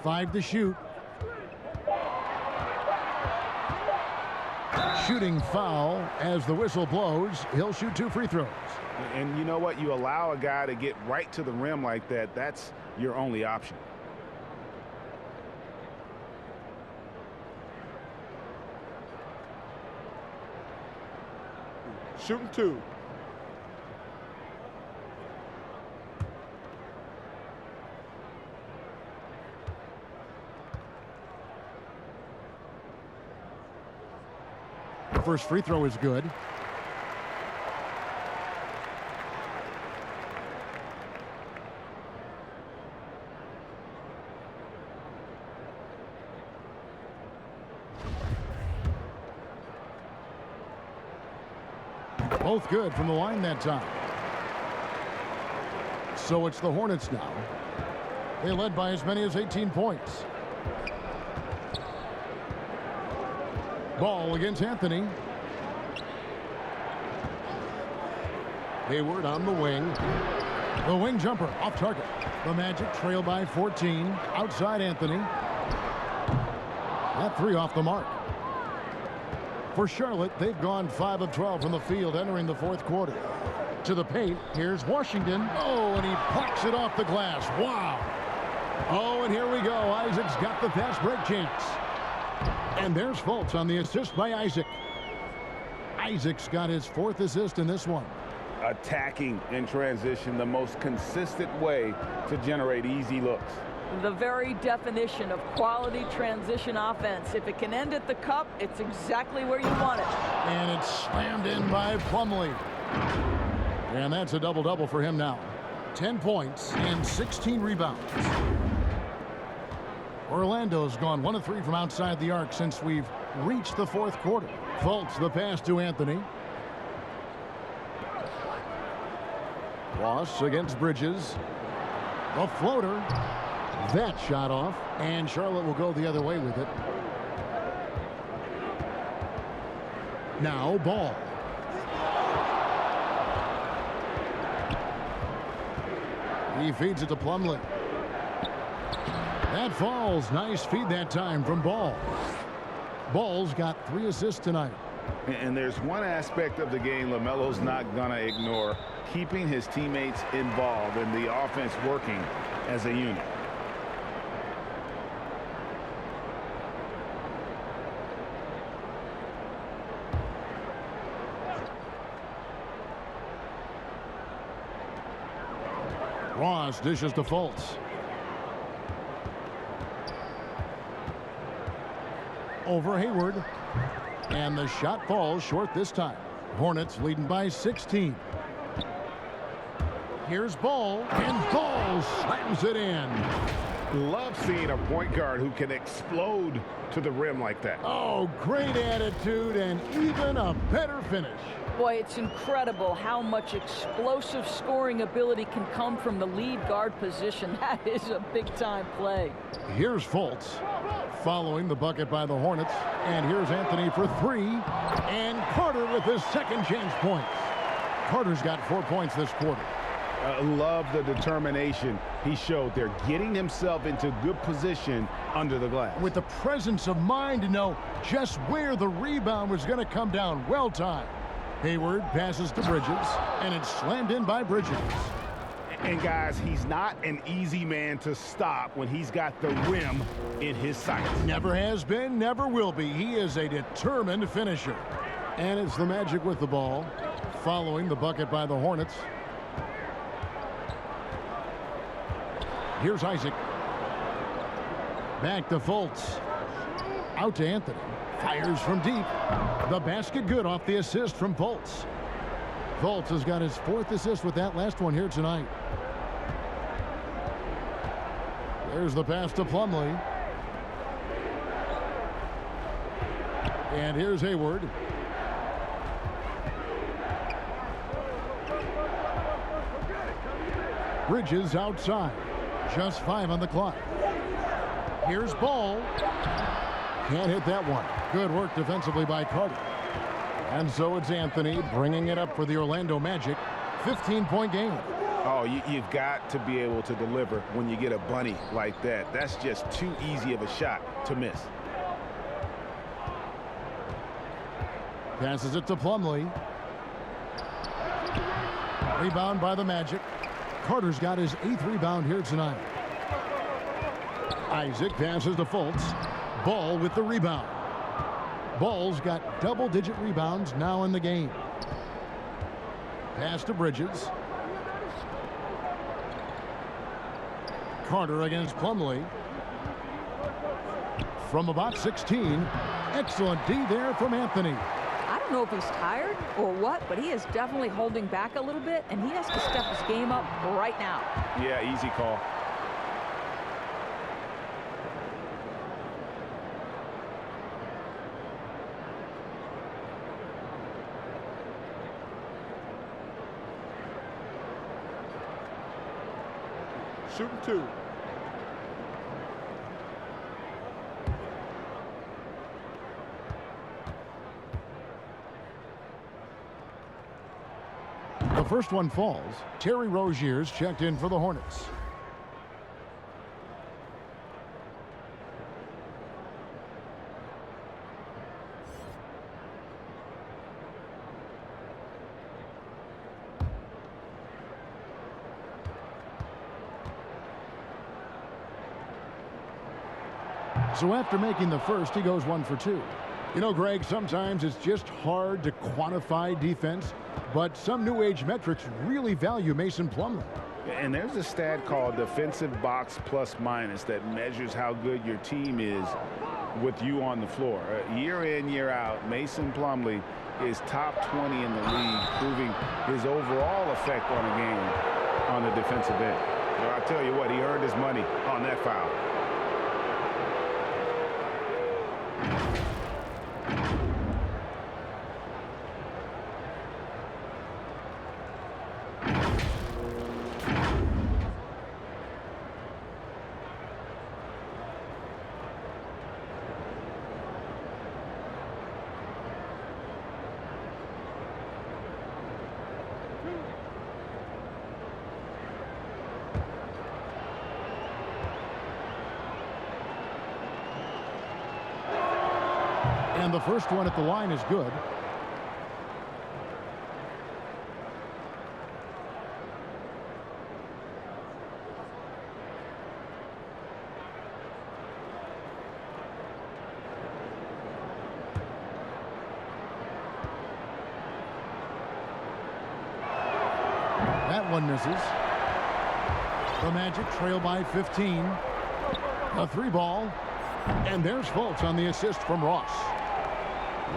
5 to shoot. Shooting foul as the whistle blows. He'll shoot 2 free throws. And you know what? You allow a guy to get right to the rim like that, that's your only option. Shooting 2. First free throw is good. Both good from the line that time. So it's the Hornets now. They led by as many as 18 points. Ball against Anthony. Hayward on the wing. The wing jumper off target. The Magic trail by 14. Outside Anthony. That 3 off the mark. For Charlotte, they've gone 5 of 12 from the field entering the 4th quarter. To the paint, here's Washington. Oh, and he plucks it off the glass. Wow. Oh, and here we go. Isaac's got the fast break chance. And there's Fultz on the assist by Isaac. Isaac's got his 4th assist in this one. Attacking in transition, the most consistent way to generate easy looks. The very definition of quality transition offense. If it can end at the cup, it's exactly where you want it. And it's slammed in by Plumlee. And that's a double-double for him now. 10 points and 16 rebounds. Orlando's gone 1 of 3 from outside the arc since we've reached the 4th quarter. Fultz the pass to Anthony. Ross against Bridges. The floater. That shot off. And Charlotte will go the other way with it. Now Ball. He feeds it to Plumlee. That falls. Nice feed that time from Ball. Ball's got 3 assists tonight. And there's one aspect of the game LaMelo's not going to ignore. Keeping his teammates involved and the offense working as a unit. Ross dishes to Fultz. Over Hayward. And the shot falls short this time. Hornets leading by 16. Here's Ball, and Ball slams it in. Love seeing a point guard who can explode to the rim like that. Oh, great attitude and even a better finish. Boy, it's incredible how much explosive scoring ability can come from the lead guard position. That is a big-time play. Here's Fultz following the bucket by the Hornets. And here's Anthony for three. And Carter with his second chance points. Carter's got 4 points this quarter. Love the determination he showed there, getting himself into good position under the glass. With the presence of mind to know just where the rebound was going to come down. Well timed. Hayward passes to Bridges, and it's slammed in by Bridges. And guys, he's not an easy man to stop when he's got the rim in his sights. Never has been, never will be. He is a determined finisher. And it's the Magic with the ball, following the bucket by the Hornets. Here's Isaac. Back to Fultz. Out to Anthony. Fires from deep. The basket good off the assist from Fultz. Fultz has got his 4th assist with that last one here tonight. There's the pass to Plumlee. And here's Hayward. Bridges outside. Just 5 on the clock. Here's Ball. Can't hit that one. Good work defensively by Carter. And so it's Anthony bringing it up for the Orlando Magic. 15-point game. Oh, you've got to be able to deliver when you get a bunny like that. That's just too easy of a shot to miss. Passes it to Plumlee. Rebound by the Magic. Carter's got his 8th rebound here tonight. Isaac passes to Fultz. Ball with the rebound. Ball's got double-digit rebounds now in the game. Pass to Bridges. Carter against Plumlee. From about 16. Excellent D there from Anthony. I don't know if he's tired or what, but he is definitely holding back a little bit, and he has to step his game up right now. Yeah, easy call. Shooting 2. The first one falls. Terry Rozier's checked in for the Hornets. So after making the first, he goes 1 for 2. You know, Greg, sometimes it's just hard to quantify defense, but some new age metrics really value Mason Plumlee. And there's a stat called defensive box plus minus that measures how good your team is with you on the floor. Year in, year out, Mason Plumlee is top 20 in the league, proving his overall effect on a game on the defensive end. Well, I tell you what, he earned his money on that foul. And the first one at the line is good. That one misses. The Magic trail by 15. A 3 ball. And there's Fultz on the assist from Ross.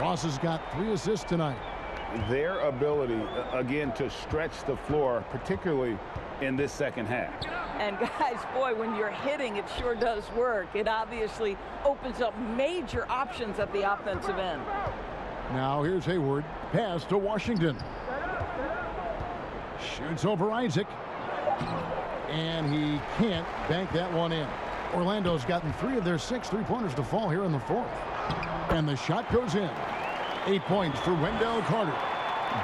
Ross has got 3 assists tonight. Their ability, again, to stretch the floor, particularly in this second half. And guys, boy, when you're hitting, it sure does work. It obviously opens up major options at the offensive end. Now here's Hayward. Pass to Washington. Shoots over Isaac. And he can't bank that one in. Orlando's gotten 3 of their 6 3-pointers to fall here in the 4th. And the shot goes in. 8 points for Wendell Carter.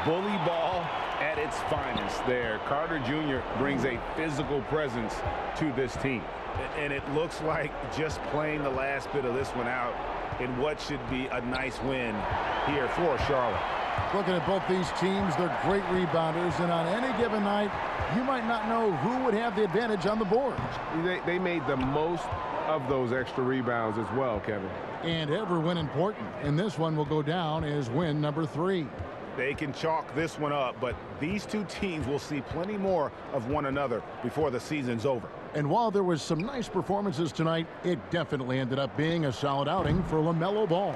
Bully ball at its finest there. Carter Jr. brings a physical presence to this team. And it looks like just playing the last bit of this one out in what should be a nice win here for Charlotte. Looking at both these teams, they're great rebounders, and on any given night, you might not know who would have the advantage on the boards. They made the most of those extra rebounds as well, Kevin. And every win important, and this one will go down as win number 3. They can chalk this one up, but these two teams will see plenty more of one another before the season's over. And while there was some nice performances tonight, it definitely ended up being a solid outing for LaMelo Ball.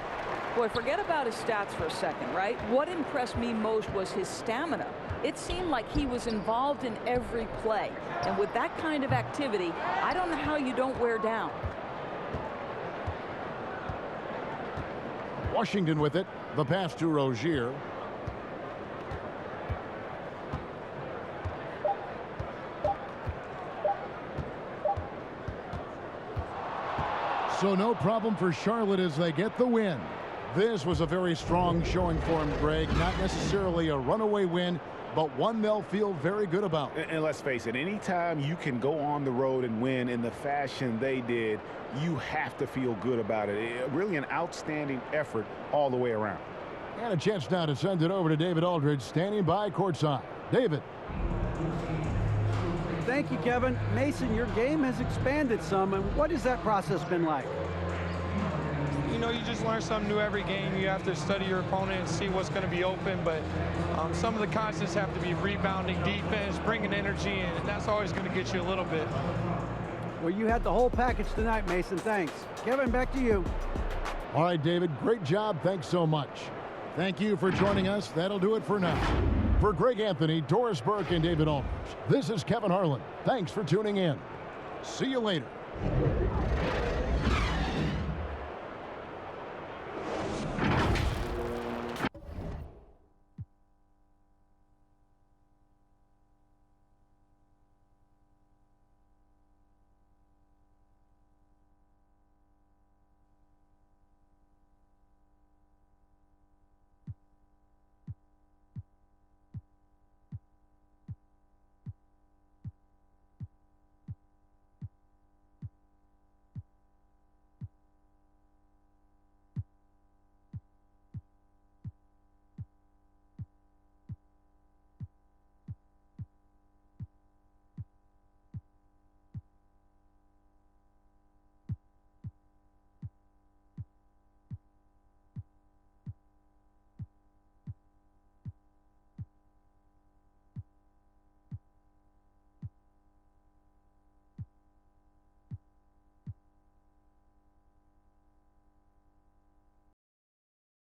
Boy, forget about his stats for a second, right? What impressed me most was his stamina. It seemed like he was involved in every play. And with that kind of activity, I don't know how you don't wear down. Washington with it. The pass to Rozier. So no problem for Charlotte as they get the win. This was a very strong showing for him, Greg. Not necessarily a runaway win, but one they'll feel very good about. And let's face it, anytime you can go on the road and win in the fashion they did, you have to feel good about it. Really an outstanding effort all the way around. And a chance now to send it over to David Aldridge, standing by courtside. David. Thank you, Kevin. Mason, your game has expanded some, and what has that process been like? You know, you just learn something new every game. You have to study your opponent and see what's going to be open, but some of the constants have to be rebounding, defense, bringing energy, and that's always going to get you a little bit. Well, you had the whole package tonight, Mason. Thanks. Kevin, back to you. All right, David, great job. Thanks so much. Thank you for joining us. That'll do it for now. For Greg Anthony, Doris Burke, and David Aldridge, this is Kevin Harlan. Thanks for tuning in. See you later.